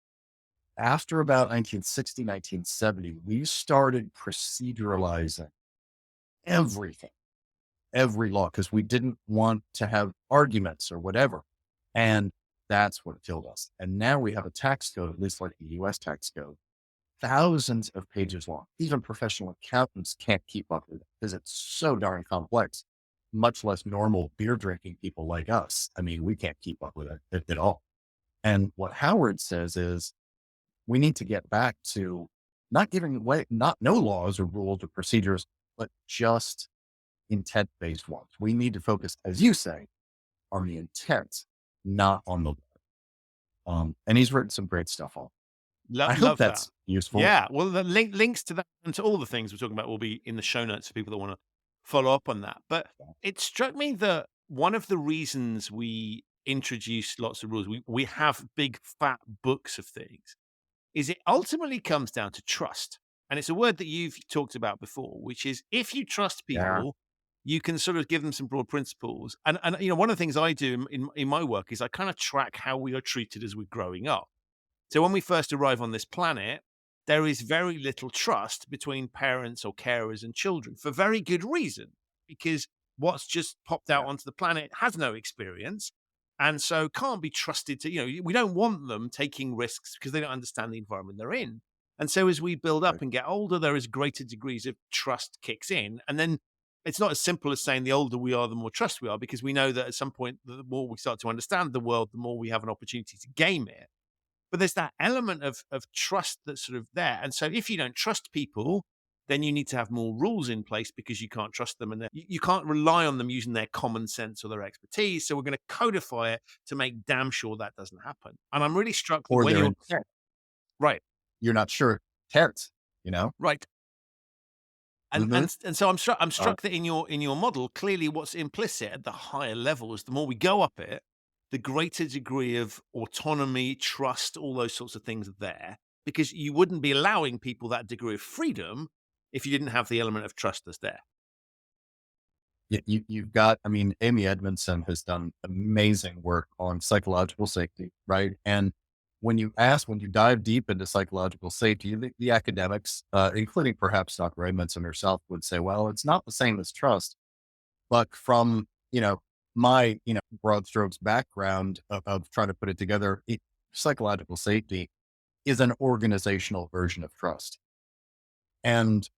after about 1960, 1970, we started proceduralizing everything, every law, because we didn't want to have arguments or whatever. And that's what killed us. And now we have a tax code, at least like the US tax code, thousands of pages long. Even professional accountants can't keep up with it because it's so darn complex, much less normal beer drinking people like us. I mean, we can't keep up with it at all. And what Howard says is, we need to get back to not giving away, not no laws or rules or procedures, but just intent-based ones. We need to focus, as you say, on the intent, not on the law. And he's written some great stuff on. I hope Love that's that. useful. Yeah. Well, the links to that and to all the things we're talking about will be in the show notes for people that want to follow up on that. But it struck me that one of the reasons we introduce lots of rules, we have big fat books of things, is it ultimately comes down to trust. And it's a word that you've talked about before, which is if you trust people, you can sort of give them some broad principles. And one of the things I do in my work is I kind of track how we are treated as we're growing up. So when we first arrive on this planet, there is very little trust between parents or carers and children for very good reason, because what's just popped out onto the planet has no experience. And so can't be trusted to, we don't want them taking risks because they don't understand the environment they're in. And so as we build up and get older, there is greater degrees of trust kicks in. And then it's not as simple as saying the older we are, the more trust we are, because we know that at some point, the more we start to understand the world, the more we have an opportunity to game it. But there's that element of trust that's sort of there. And so if you don't trust people, then you need to have more rules in place because you can't trust them and you can't rely on them using their common sense or their expertise. So we're going to codify it to make damn sure that doesn't happen. And I'm really struck that Or when their you're intent. right, You're not sure intent, right. And so I'm struck that in your model, clearly what's implicit at the higher levels, the more we go up it, the greater degree of autonomy, trust, all those sorts of things are there, because you wouldn't be allowing people that degree of freedom if you didn't have the element of trust that's there. You've got, Amy Edmondson has done amazing work on psychological safety, right? And when you dive deep into psychological safety, the academics, including perhaps Dr. Edmondson herself, would say, well, it's not the same as trust. But from, my, broad strokes background of trying to put it together, psychological safety is an organizational version of trust. And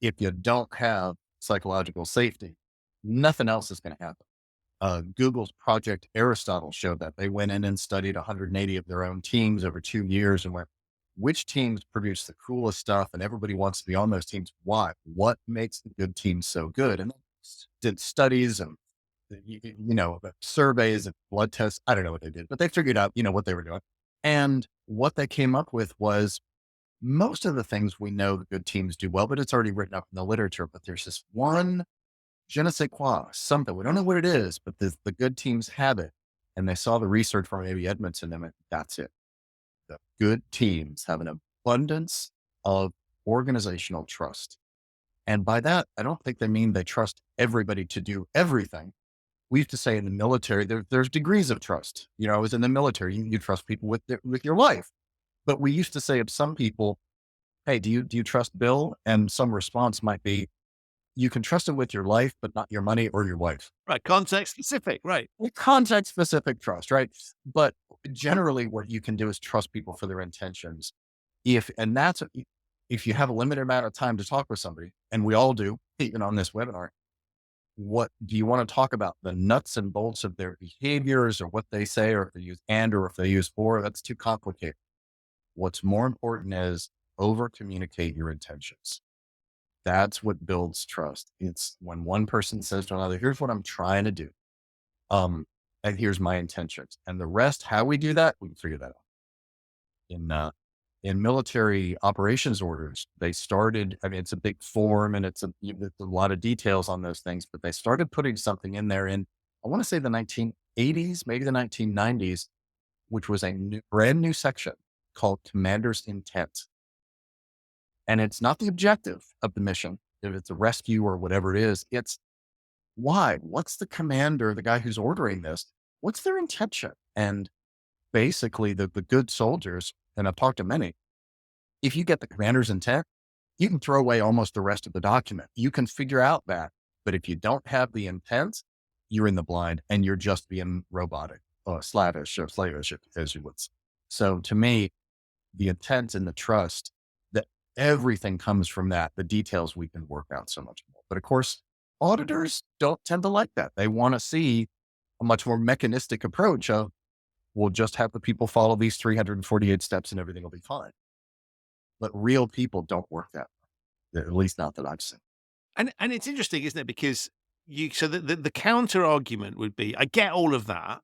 if you don't have psychological safety, nothing else is going to happen. Google's Project Aristotle showed that. They went in and studied 180 of their own teams over 2 years and went, which teams produce the coolest stuff? And everybody wants to be on those teams. Why? What makes the good teams so good? And did studies and, surveys and blood tests. I don't know what they did, but they figured out, what they were doing. And what they came up with was most of the things we know the good teams do well, but it's already written up in the literature. But there's this one je ne sais quoi, something. We don't know what it is, but the good teams have it. And they saw the research from Amy Edmondson and went, that's it. The good teams have an abundance of organizational trust. And by that, I don't think they mean they trust everybody to do everything. We used to say in the military, there's degrees of trust. I was in the military, you trust people with your life. But we used to say of some people, hey, do you trust Bill? And some response might be, you can trust him with your life, but not your money or your wife. Right. Context specific. Right. Context specific trust. Right. But generally what you can do is trust people for their intentions. If you have a limited amount of time to talk with somebody, and we all do, even on this webinar, what do you want to talk about? The nuts and bolts of their behaviors or what they say, or if they use or if they use or? That's too complicated. What's more important is over communicate your intentions. That's what builds trust. It's when one person says to another, here's what I'm trying to do. And here's my intentions. And the rest, how we do that, we can figure that out. In military operations orders, they started, I mean, it's a big form and it's a lot of details on those things, but they started putting something in there in, I want to say the 1980s, maybe the 1990s, which was a brand new section called Commander's Intent. And it's not the objective of the mission. If it's a rescue or whatever it is, it's why, what's the commander, the guy who's ordering this, what's their intention? And basically the good soldiers, and I've talked to many, if you get the commander's intent, you can throw away almost the rest of the document. You can figure out that. But if you don't have the intent, you're in the blind and you're just being robotic or slavish, as you would say. So to me, the intent and the trust, that everything comes from that. The details we can work out so much more. But of course, auditors don't tend to like that. They want to see a much more mechanistic approach of, we'll just have the people follow these 348 steps and everything will be fine. But real people don't work that way, at least not that I've seen. And it's interesting, isn't it? Because so the counter argument would be, I get all of that,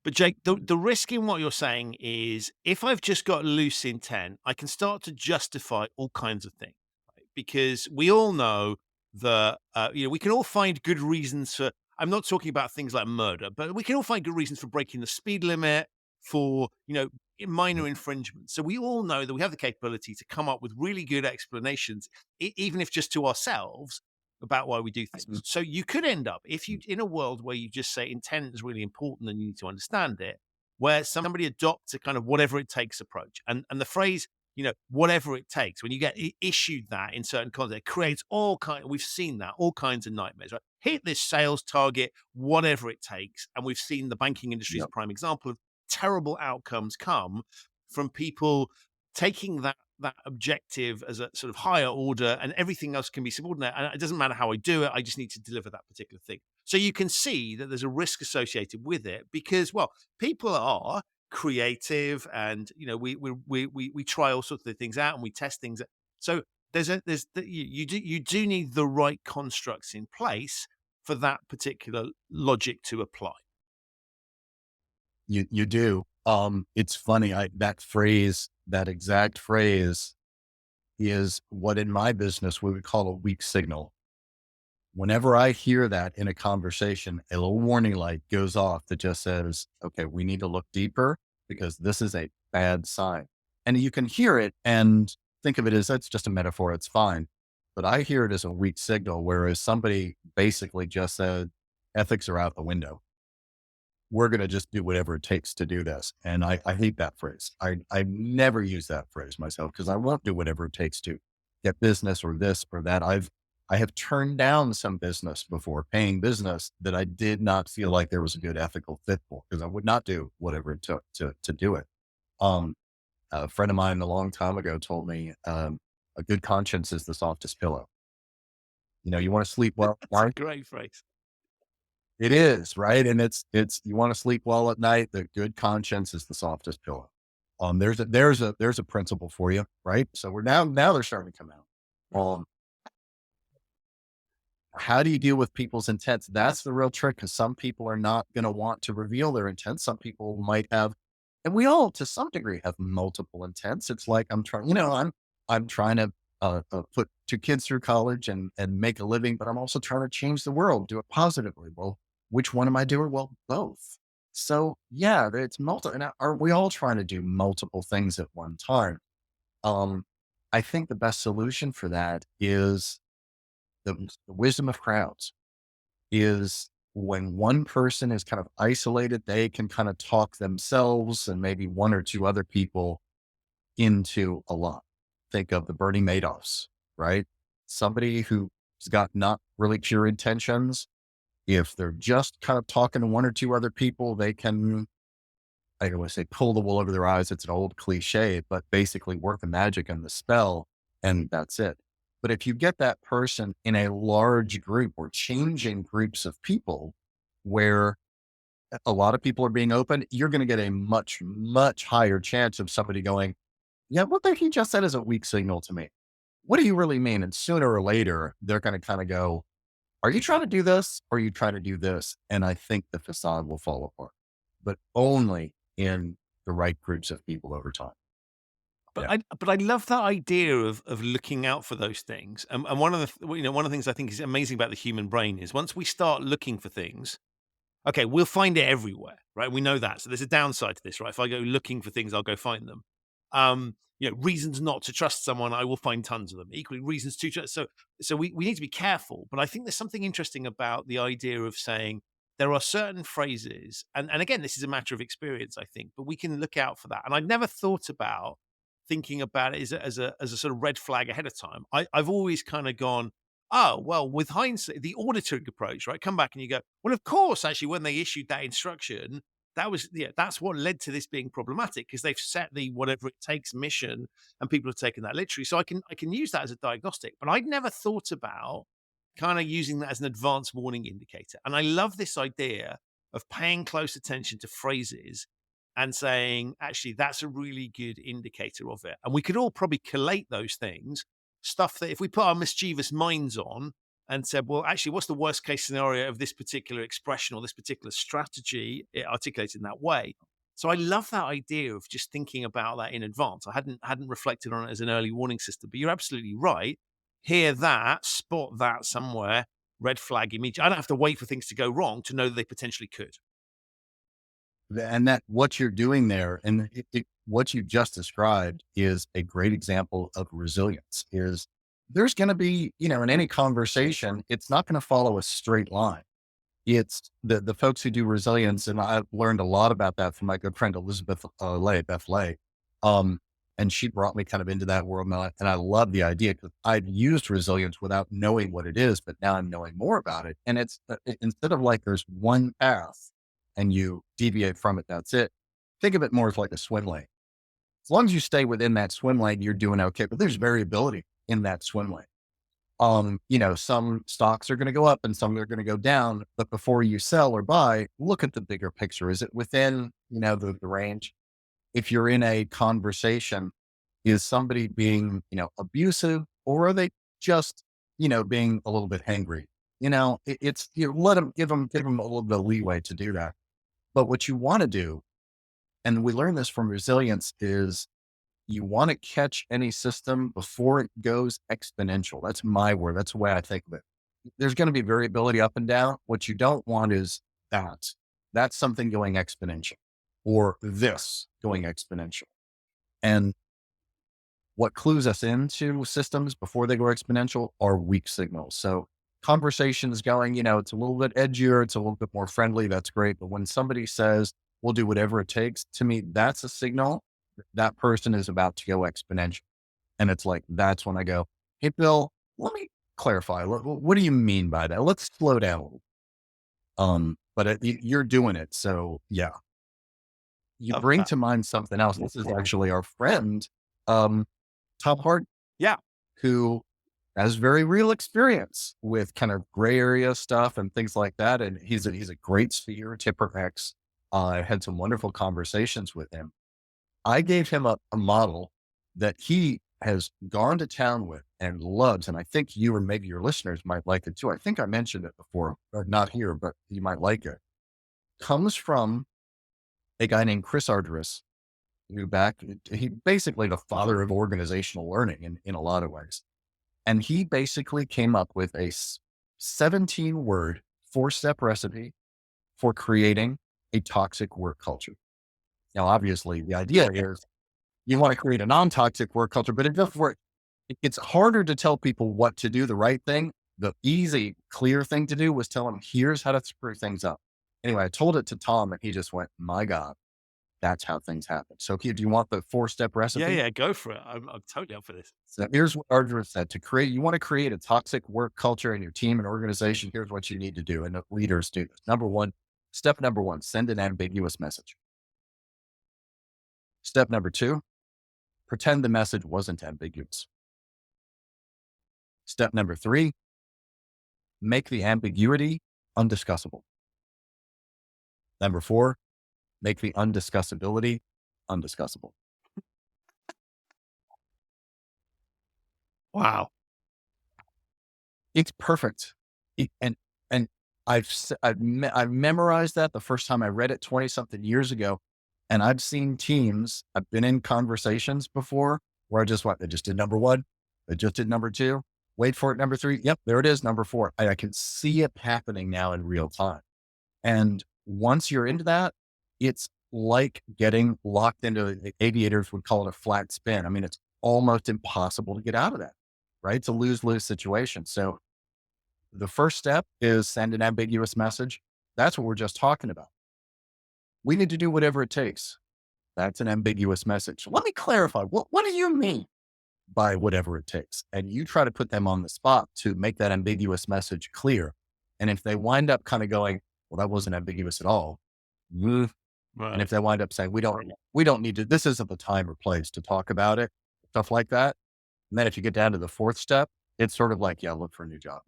but Jake, the risk in what you're saying is, if I've just got loose intent, I can start to justify all kinds of things, right? Because we all know that we can all find good reasons for. I'm not talking about things like murder, but we can all find good reasons for breaking the speed limit, for minor infringements. So we all know that we have the capability to come up with really good explanations, even if just to ourselves, about why we do things. So you could end up, if you in a world where you just say intent is really important and you need to understand it, where somebody adopts a kind of whatever it takes approach, and the phrase whatever it takes, when you get issued that in certain contexts, it creates we've seen that, all kinds of nightmares, right? Hit this sales target, whatever it takes. And we've seen the banking industry as a prime example of terrible outcomes come from people taking that objective as a sort of higher order, and everything else can be subordinate. And it doesn't matter how I do it, I just need to deliver that particular thing. So you can see that there's a risk associated with it because, well, people are creative, and we try all sorts of things out and we test things. So you do need the right constructs in place for that particular logic to apply. You do. It's funny. That exact phrase is what in my business we would call a weak signal. Whenever I hear that in a conversation, a little warning light goes off that just says, okay, we need to look deeper because this is a bad sign. And you can hear it and think of it as, that's just a metaphor. It's fine. But I hear it as a weak signal, whereas somebody basically just said, ethics are out the window. We're going to just do whatever it takes to do this. And I hate that phrase. I never use that phrase myself because I won't do whatever it takes to get business or this or that. I have turned down some business before, paying business, that I did not feel like there was a good ethical fit for, because I would not do whatever it took to do it. A friend of mine a long time ago told me, a good conscience is the softest pillow. You want to sleep well. That's a great phrase. It is, right? And it's, you want to sleep well at night. The good conscience is the softest pillow. There's a principle for you, right? So we're now they're starting to come out. How do you deal with people's intents? That's the real trick, because some people are not going to want to reveal their intents. Some people might have, and we all to some degree have multiple intents. It's like, I'm trying to put 2 kids through college and make a living, but I'm also trying to change the world, do it positively. Well, which one am I doing? Well, both. So yeah, it's multiple. And are we all trying to do multiple things at one time? I think the best solution for that is the wisdom of crowds. Is when one person is kind of isolated, they can kind of talk themselves and maybe 1 or 2 other people into a lot. Think of the Bernie Madoffs, right? Somebody who's got not really pure intentions. If they're just kind of talking to 1 or 2 other people, they can, I don't want to say pull the wool over their eyes. It's an old cliche, but basically work the magic and the spell, and that's it. But if you get that person in a large group or changing groups of people where a lot of people are being open, you're going to get a much, much higher chance of somebody going, yeah, what he just said is a weak signal to me. what do you really mean? And sooner or later, they're going to kind of go, are you trying to do this? Or are you trying to do this? And I think the facade will fall apart, but only in the right groups of people over time. But Yeah. I love that idea of looking out for those things. And one of one of the things I think is amazing about the human brain is once we start looking for things, okay, we'll find it everywhere, right? We know that. So there's a downside to this, right? If I go looking for things, I'll go find them. Reasons not to trust someone, I will find tons of them. Equally, reasons to trust. So we need to be careful. But I think there's something interesting about the idea of saying there are certain phrases, and again, this is a matter of experience, I think, but we can look out for that. And I'd never thought about thinking about it as a sort of red flag ahead of time. I've always kind of gone, oh, well, with hindsight, the auditing approach, right? Come back and you go, well, of course, actually, when they issued that instruction, that's what led to this being problematic because they've set the whatever it takes mission and people have taken that literally. So I can use that as a diagnostic, but I'd never thought about kind of using that as an advanced warning indicator. And I love this idea of paying close attention to phrases and saying, actually, that's a really good indicator of it. And we could all probably collate those things, stuff that if we put our mischievous minds on and said, well, actually, what's the worst case scenario of this particular expression or this particular strategy articulated in that way? So I love that idea of just thinking about that in advance. I hadn't reflected on it as an early warning system, but you're absolutely right. Hear that, spot that somewhere, red flag immediately. I don't have to wait for things to go wrong to know that they potentially could. And that what you're doing there and what you just described is a great example of resilience is there's going to be, in any conversation, it's not going to follow a straight line. It's the folks who do resilience. And I've learned a lot about that from my good friend, Elizabeth Beth Lay. And she brought me kind of into that world. And I love the idea because I've used resilience without knowing what it is, but now I'm knowing more about it. And it's instead of like there's one path and you deviate from it, that's it. Think of it more as like a swim lane. As long as you stay within that swim lane, you're doing okay, but there's variability in that swim lane. Some stocks are going to go up and some are going to go down, but before you sell or buy, look at the bigger picture. Is it within, the range? If you're in a conversation, is somebody being, abusive or are they just, being a little bit hangry? It's, let them, give them a little bit of leeway to do that. But what you want to do, and we learn this from resilience, is you want to catch any system before it goes exponential. That's my word. That's the way I think of it. There's going to be variability up and down. What you don't want is that. That's something going exponential or this going exponential. And what clues us into systems before they go exponential are weak signals. So conversations going, it's a little bit edgier. It's a little bit more friendly. That's great. But when somebody says, we'll do whatever it takes, to me, that's a signal that person is about to go exponential. And it's like, that's when I go, hey, Bill, let me clarify. What do you mean by that? Let's slow down a little. But you're doing it. So yeah, you bring to mind something else. This is actually our friend, Tom Hart. Yeah. Who has very real experience with kind of gray area stuff and things like that. And he's a great sphere, Tipper X. I had some wonderful conversations with him. I gave him a model that he has gone to town with and loves. And I think you or maybe your listeners might like it too. I think I mentioned it before, or not here, but you might like it. Comes from a guy named Chris Argyris, he basically the father of organizational learning in a lot of ways. And he basically came up with a 17-word 4-step recipe for creating a toxic work culture. Now, obviously, the idea is you want to create a non-toxic work culture, but it doesn't work. It's harder to tell people what to do, the right thing. The easy, clear thing to do was tell them, here's how to screw things up. Anyway, I told it to Tom and he just went, my God, that's how things happen. So do you want the 4-step recipe? Yeah, go for it. I'm totally up for this. So here's what Argyris said. You want to create a toxic work culture in your team and organization. Here's what you need to do. And the leaders do this. Step number one, send an ambiguous message. Step number 2, pretend the message wasn't ambiguous. Step number 3, make the ambiguity undiscussable. Number 4, make the undiscussability undiscussable. Wow. It's perfect. And I've memorized that the first time I read it 20 something years ago. And I've seen teams, I've been in conversations before where they just did number one. They just did number two. Wait for it. Number three. Yep. There it is. Number four. I can see it happening now in real time. And once you're into that, it's like getting locked into, the aviators would call it a flat spin. I mean, it's almost impossible to get out of that, right? It's a lose-lose situation. So the first step is send an ambiguous message. That's what we're just talking about. We need to do whatever it takes. That's an ambiguous message. Let me clarify. What do you mean by whatever it takes? And you try to put them on the spot to make that ambiguous message clear. And if they wind up kind of going, well, that wasn't ambiguous at all. And if they wind up saying, we don't need to, this isn't the time or place to talk about it, stuff like that. And then if you get down to the fourth step, it's sort of like, yeah, look for a new job.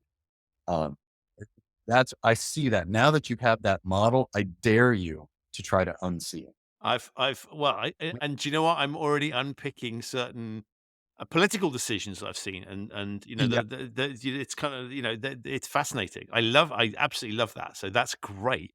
I see that now that you have that model, I dare you to try to unsee it. And do you know what? I'm already unpicking certain political decisions that I've seen, and you know, Yep. it's kind of, you know, it's fascinating. I absolutely love that. So that's great.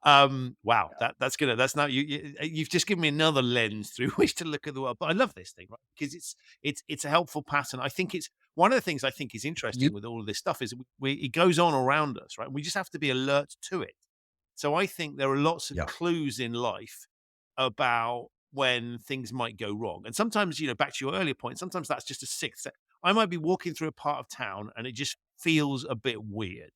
Wow, that's now you've just given me another lens through which to look at the world. But I love this thing, right? Because it's a helpful pattern. I think it's one of the things I think is interesting with all of this stuff is it goes on around us, right? We just have to be alert to it. So I think there are lots of clues in life about when things might go wrong. And sometimes, you know, back to your earlier point, sometimes that's just a sixth. I might be walking through a part of town and it just feels a bit weird.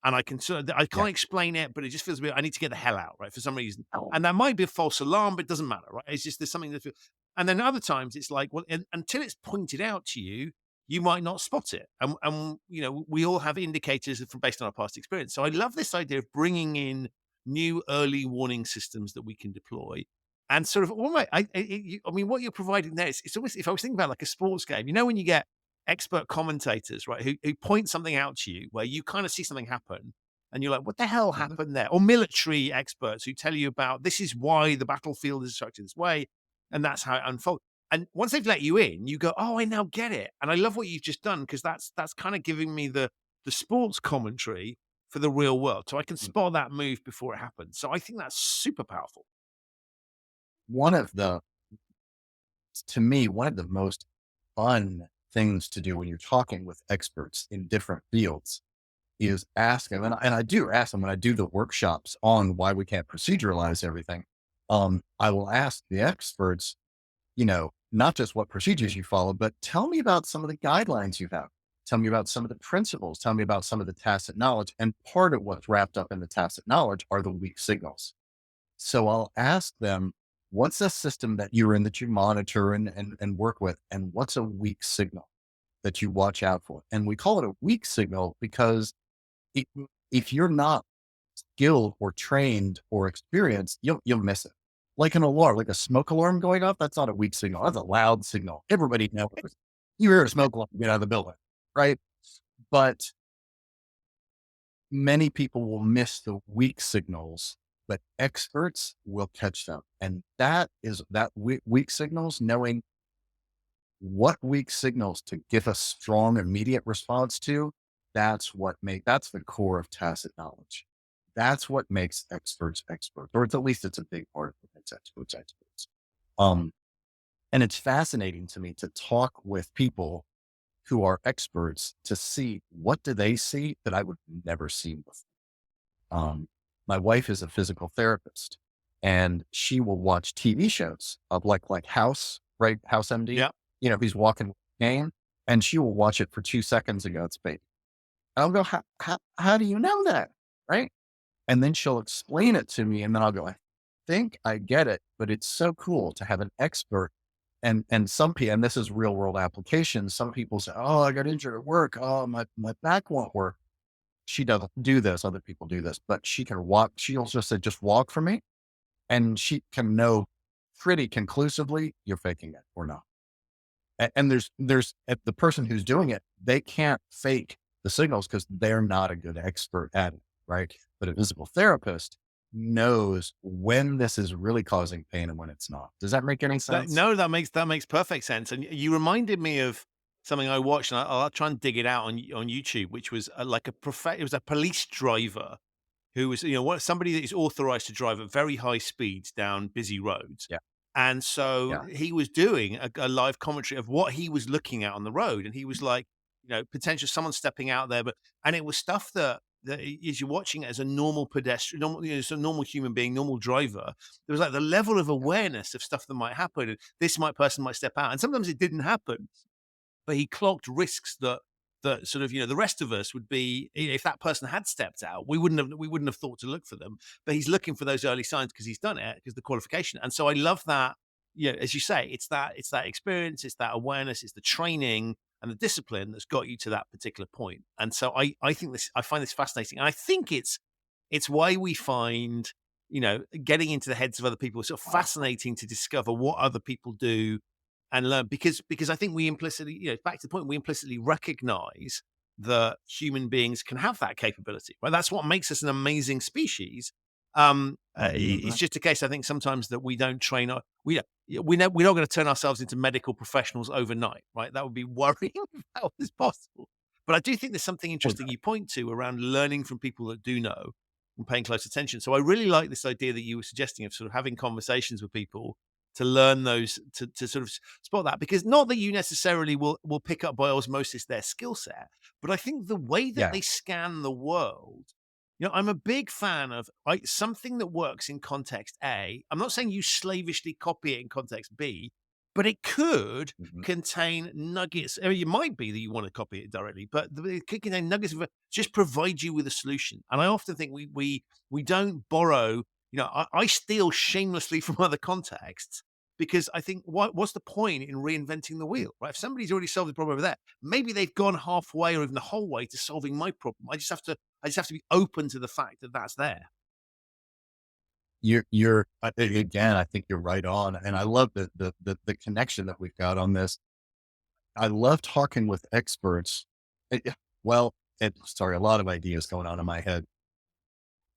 And I can't explain it, but it just feels weird. I need to get the hell out, right? For some reason. And that might be a false alarm, but it doesn't matter, right? It's just, there's something that feels, and then other times it's like, well, until it's pointed out to you, you might not spot it. And, you know, we all have indicators based on our past experience. So I love this idea of bringing in new early warning systems that we can deploy. And sort of, I mean, what you're providing there is, it's almost, if I was thinking about like a sports game, you know, when you get expert commentators, right, who point something out to you where you kind of see something happen and you're like, what the hell happened there? Or military experts who tell you about, this is why the battlefield is structured this way, and that's how it unfolds. And once they've let you in, you go, oh, I now get it. And I love what you've just done, because that's kind of giving me the sports commentary for the real world. So I can spot that move before it happens. So I think that's super powerful. To me, one of the most fun things to do when you're talking with experts in different fields is ask them. And I do ask them when I do the workshops on why we can't proceduralize everything. I will ask the experts, you know, not just what procedures you follow, but tell me about some of the guidelines you have. Tell me about some of the principles. Tell me about some of the tacit knowledge. And part of what's wrapped up in the tacit knowledge are the weak signals. So I'll ask them, what's a system that you're in that you monitor and work with? And what's a weak signal that you watch out for? And we call it a weak signal because if you're not skilled or trained or experienced, you'll miss it. Like an alarm, like a smoke alarm going off, that's not a weak signal. That's a loud signal. Everybody knows. You hear a smoke alarm, get out of the building, right? But many people will miss the weak signals, but experts will catch them. And that is that weak signals, knowing what weak signals to give a strong immediate response to. That's the core of tacit knowledge. That's what makes experts experts, or at least it's a big part of what makes experts experts. And it's fascinating to me to talk with people who are experts to see what do they see that I would never see before. My wife is a physical therapist, and she will watch TV shows of like House, right? House MD. Yeah. You know, he's walking with a cane, and she will watch it for 2 seconds and go, it's baby. I'll go, how do you know that? Right. And then she'll explain it to me, and then I'll go, I think I get it, but it's so cool to have an expert. And some people, and this is real world applications. Some people say, oh, I got injured at work. Oh, my back won't work. She doesn't do this. Other people do this, but she can walk. She'll just say, just walk for me. And she can know pretty conclusively, you're faking it or not. And there's the person who's doing it, they can't fake the signals because they're not a good expert at it. Right. But a physical therapist knows when this is really causing pain and when it's not. Does that make any sense? No, that makes perfect sense. And you reminded me of something I watched, and I'll try and dig it out on YouTube, which was like it was a police driver who was, somebody that is authorized to drive at very high speeds down busy roads. Yeah. And so Yeah. he was doing a live commentary of what he was looking at on the road. And he was like, potential someone stepping out there, and it was stuff that as you're watching it as a normal pedestrian, as a normal human being, normal driver, there was like the level of awareness of stuff that might happen. And person might step out. And sometimes it didn't happen, but he clocked risks that sort of, the rest of us would be, if that person had stepped out, we wouldn't have thought to look for them. But he's looking for those early signs because he's done it, because the qualification. And so I love that. As you say, it's that experience, it's that awareness, it's the training and the discipline that's got you to that particular point. And so I find this fascinating. And I think it's why we find, getting into the heads of other people is sort of fascinating to discover what other people do and learn, because I think we implicitly, back to the point, we implicitly recognize that human beings can have that capability, right? That's what makes us an amazing species. It's just a case, I think, sometimes that we don't train we're not going to turn ourselves into medical professionals overnight, right? That would be worrying if that was possible. But I do think there's something interesting you point to around learning from people that do know and paying close attention. So I really like this idea that you were suggesting of sort of having conversations with people to learn those, to sort of spot that, because not that you necessarily will pick up by osmosis their skill set, but I think the way that Yeah. they scan the world, I'm a big fan of something that works in context A. I'm not saying you slavishly copy it in context B, but it could Mhm. contain nuggets. I mean, it might be that you want to copy it directly, but it could contain nuggets of just provide you with a solution. And I often think we don't borrow. I steal shamelessly from other contexts, because I think what's the point in reinventing the wheel, right? If somebody's already solved the problem over there, maybe they've gone halfway or even the whole way to solving my problem. I just have to be open to the fact that that's there. You're again, I think you're right on. And I love the connection that we've got on this. I love talking with experts. Yeah, well, sorry, a lot of ideas going on in my head.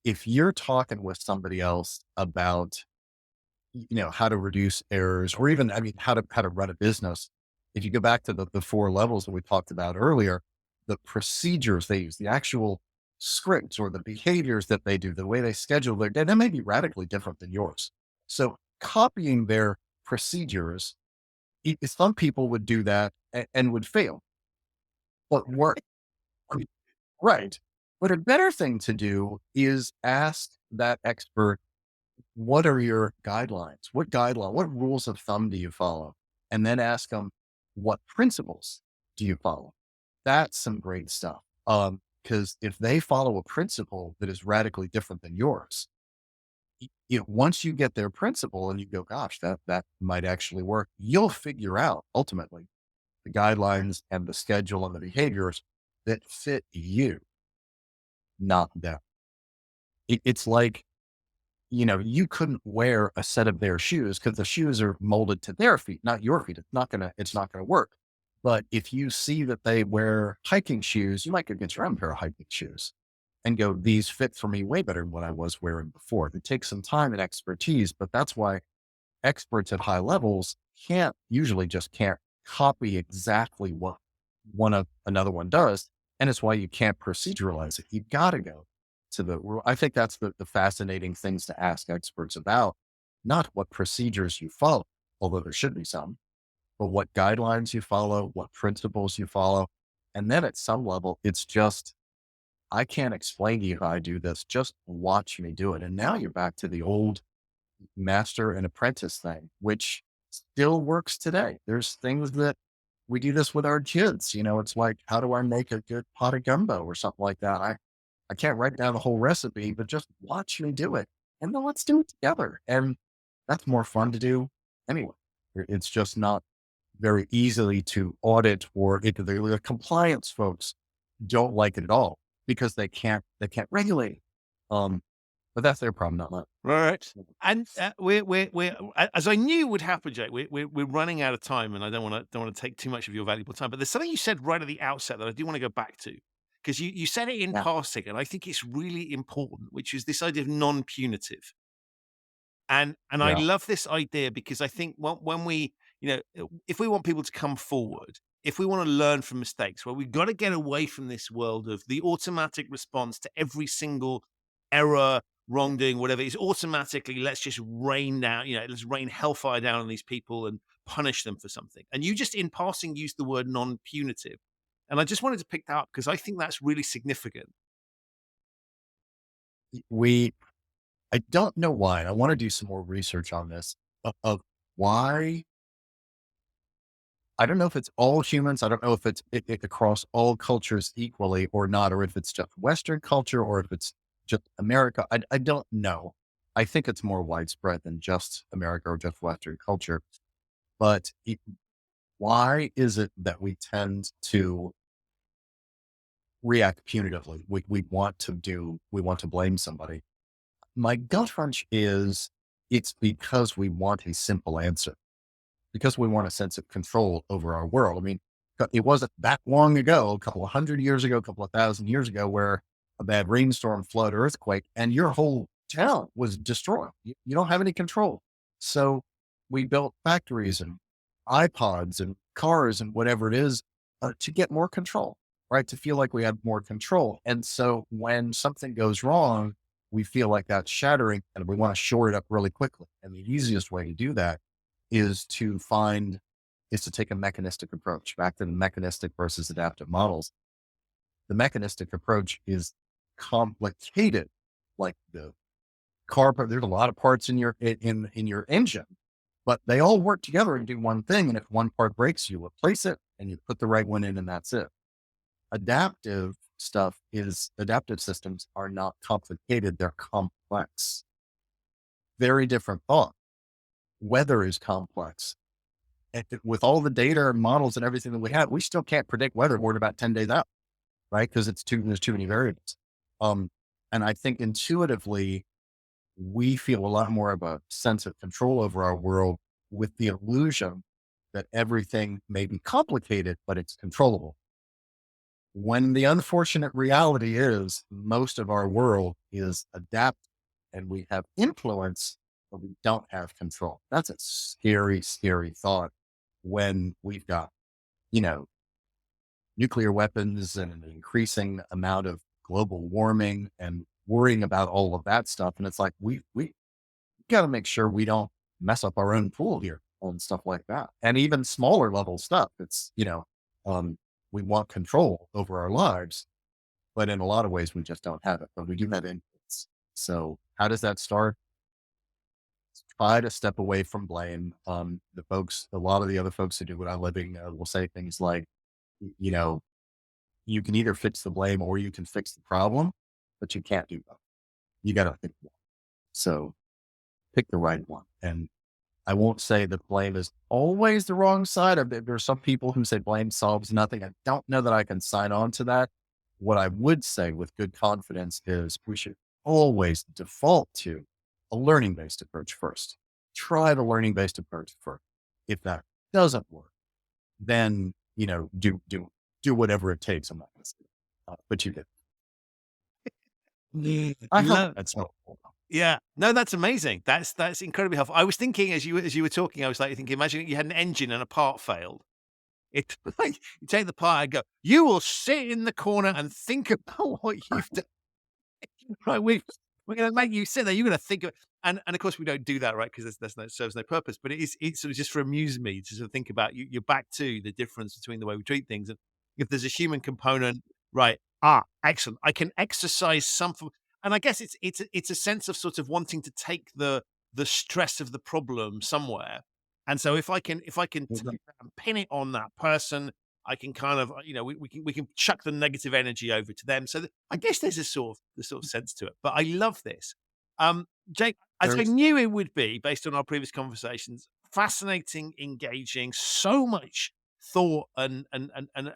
If you're talking with somebody else about, how to reduce errors, or even, I mean, how to run a business. If you go back to the four levels that we talked about earlier, the procedures they use, the actual scripts or the behaviors that they do, the way they schedule their day, that may be radically different than yours. So copying their procedures, some people would do that and would fail, but work. Right. But a better thing to do is ask that expert, what are your guidelines? What rules of thumb do you follow? And then ask them, what principles do you follow? That's some great stuff. Because if they follow a principle that is radically different than yours, once you get their principle and you go, gosh, that might actually work, you'll figure out ultimately the guidelines and the schedule and the behaviors that fit you, not them. It's like, you couldn't wear a set of their shoes because the shoes are molded to their feet, not your feet. It's not gonna work. But if you see that they wear hiking shoes, you might go get your own pair of hiking shoes and go, these fit for me way better than what I was wearing before. It takes some time and expertise, but that's why experts at high levels can't copy exactly what another one does. And it's why you can't proceduralize it. You gotta go I think that's the fascinating things to ask experts about, not what procedures you follow, although there should be some, but what guidelines you follow, what principles you follow. And then at some level, it's just, I can't explain to you how I do this. Just watch me do it. And now you're back to the old master and apprentice thing, which still works today. There's things that we do this with our kids. It's like, how do I make a good pot of gumbo or something like that? I can't write down the whole recipe, but just watch me do it. And then let's do it together. And that's more fun to do anyway. It's just not very easily to audit, or the compliance folks don't like it at all because they can't regulate it. But that's their problem, not mine. Right. And we're as I knew would happen, Jake. We're running out of time, and I don't want to take too much of your valuable time. But there's something you said right at the outset that I do want to go back to, because you said it in Yeah. passing, and I think it's really important, which is this idea of non-punitive. And I Yeah. love this idea, because I think when we, if we want people to come forward, if we want to learn from mistakes, well, we've got to get away from this world of the automatic response to every single error, wrongdoing, whatever. Is automatically, let's just rain down, let's rain hellfire down on these people and punish them for something. And you just in passing used the word non-punitive. And I just wanted to pick that up because I think that's really significant. We I don't know why. I want to do some more research on this of why. I don't know if it's all humans. I don't know if it's across all cultures equally or not, or if it's just Western culture or if it's just America. I don't know. I think it's more widespread than just America or just Western culture. But why is it that we tend to react punitively? We want to blame somebody. My gut hunch is it's because we want a simple answer, because we want a sense of control over our world. I mean, it wasn't that long ago, a couple of hundred years ago, a couple of thousand years ago, where a bad rainstorm, flood, earthquake, and your whole town was destroyed. You don't have any control. So we built factories and iPods and cars and whatever it is to get more control, right? To feel like we have more control. And so when something goes wrong, we feel like that's shattering and we want to shore it up really quickly. And the easiest way to do that is to take a mechanistic approach. Back to the mechanistic versus adaptive models. The mechanistic approach is complicated, like the car. There's a lot of parts in your engine, but they all work together and do one thing. And if one part breaks, you replace it and you put the right one in, and that's it. Adaptive systems are not complicated; they're complex. Very different thought. Weather is complex. And with all the data and models and everything that we have, we still can't predict weather more than about 10 days out, right? Because there's too many variables. And I think intuitively, we feel a lot more of a sense of control over our world with the illusion that everything may be complicated, but it's controllable. When the unfortunate reality is most of our world is adaptive and we have influence, but we don't have control. That's a scary, scary thought when we've got, nuclear weapons and an increasing amount of global warming and worrying about all of that stuff. And it's like, we got to make sure we don't mess up our own pool here on stuff like that. And even smaller level stuff. It's, we want control over our lives, but in a lot of ways, we just don't have it, but we do have influence. So how does that start? Try to step away from blame. A lot of the other folks who do what I'm living will say things like, you know, you can either fix the blame or you can fix the problem, but you can't do both. You got to pick one. So pick the right one. And I won't say that blame is always the wrong side of it. There are some people who say blame solves nothing. I don't know that I can sign on to that. What I would say with good confidence is we should always default to a learning-based approach first. Try the learning-based approach first. If that doesn't work, then, do whatever it takes. I'm not going to say, but you did. I hope that's helpful. Yeah, no, that's amazing. That's incredibly helpful. I was thinking as you were talking, I was like thinking, imagine you had an engine and a part failed. It's like you take the part and go, you will sit in the corner and think about what you've done. Right, we're going to make you sit there. You're going to think of, and of course we don't do that, right? Because that serves no purpose. But it's sort of just for amuse me to sort of think about you're back to the difference between the way we treat things. And if there's a human component, right? Excellent. I can exercise some. And I guess it's a sense of sort of wanting to take the stress of the problem somewhere. And so if I can pin it on that person, I can kind of, we can chuck the negative energy over to them. So I guess there's a sort of sense to it. But I love this. Jake, as I knew it would be based on our previous conversations, fascinating, engaging, so much thought and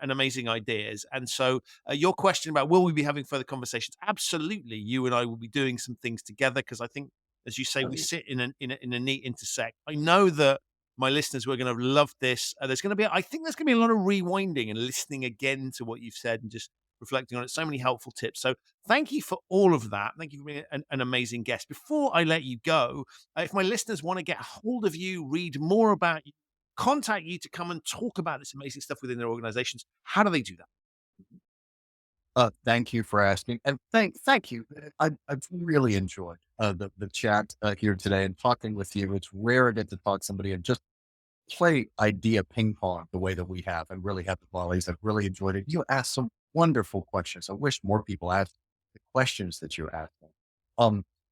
amazing ideas. And so your question about will we be having further conversations? Absolutely. You and I will be doing some things together because I think, as you say, we sit in a neat intersect. I know that my listeners were going to love this. I think there's going to be a lot of rewinding and listening again to what you've said and just reflecting on it. So many helpful tips. So thank you for all of that. Thank you for being an amazing guest. Before I let you go, if my listeners want to get a hold of you, read more about you, contact you to come and talk about this amazing stuff within their organizations, how do they do that? Thank you for asking, and thank you. I've really enjoyed the chat here today and talking with you. It's rare to get to talk to somebody and just play idea ping pong the way that we have, and really have the volleys. I've really enjoyed it. You asked some wonderful questions. I wish more people asked the questions that you're asking.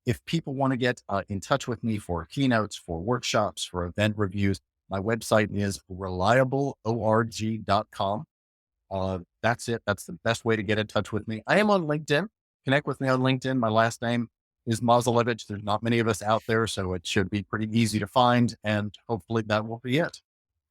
If people want to get in touch with me for keynotes, for workshops, for event reviews, my website is reliableorg.com. That's it. That's the best way to get in touch with me. I am on LinkedIn. Connect with me on LinkedIn. My last name is Mazulewicz. There's not many of us out there, so it should be pretty easy to find. And hopefully that will be it.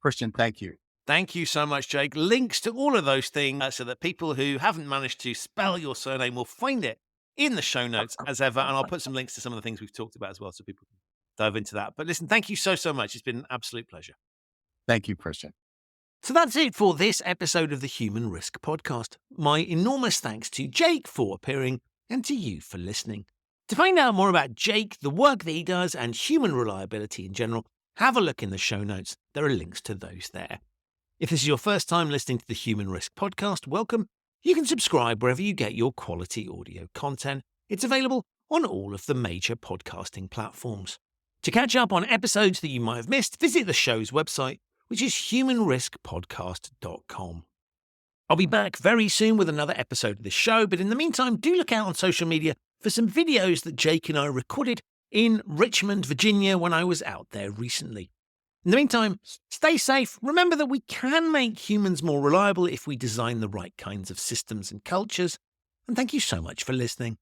Christian, thank you. Thank you so much, Jake. Links to all of those things so that people who haven't managed to spell your surname will find it in the show notes as ever. And I'll put some links to some of the things we've talked about as well, so people can dive into that. But listen, thank you so much. It's been an absolute pleasure. Thank you, Christian. So that's it for this episode of the Human Risk Podcast. My enormous thanks to Jake for appearing and to you for listening. To find out more about Jake, the work that he does, and human reliability in general, have a look in the show notes. There are links to those there. If this is your first time listening to the Human Risk Podcast, welcome. You can subscribe wherever you get your quality audio content. It's available on all of the major podcasting platforms. To catch up on episodes that you might have missed, visit the show's website, which is humanriskpodcast.com. I'll be back very soon with another episode of this show, but in the meantime, do look out on social media for some videos that Jake and I recorded in Richmond, Virginia, when I was out there recently. In the meantime, stay safe. Remember that we can make humans more reliable if we design the right kinds of systems and cultures. And thank you so much for listening.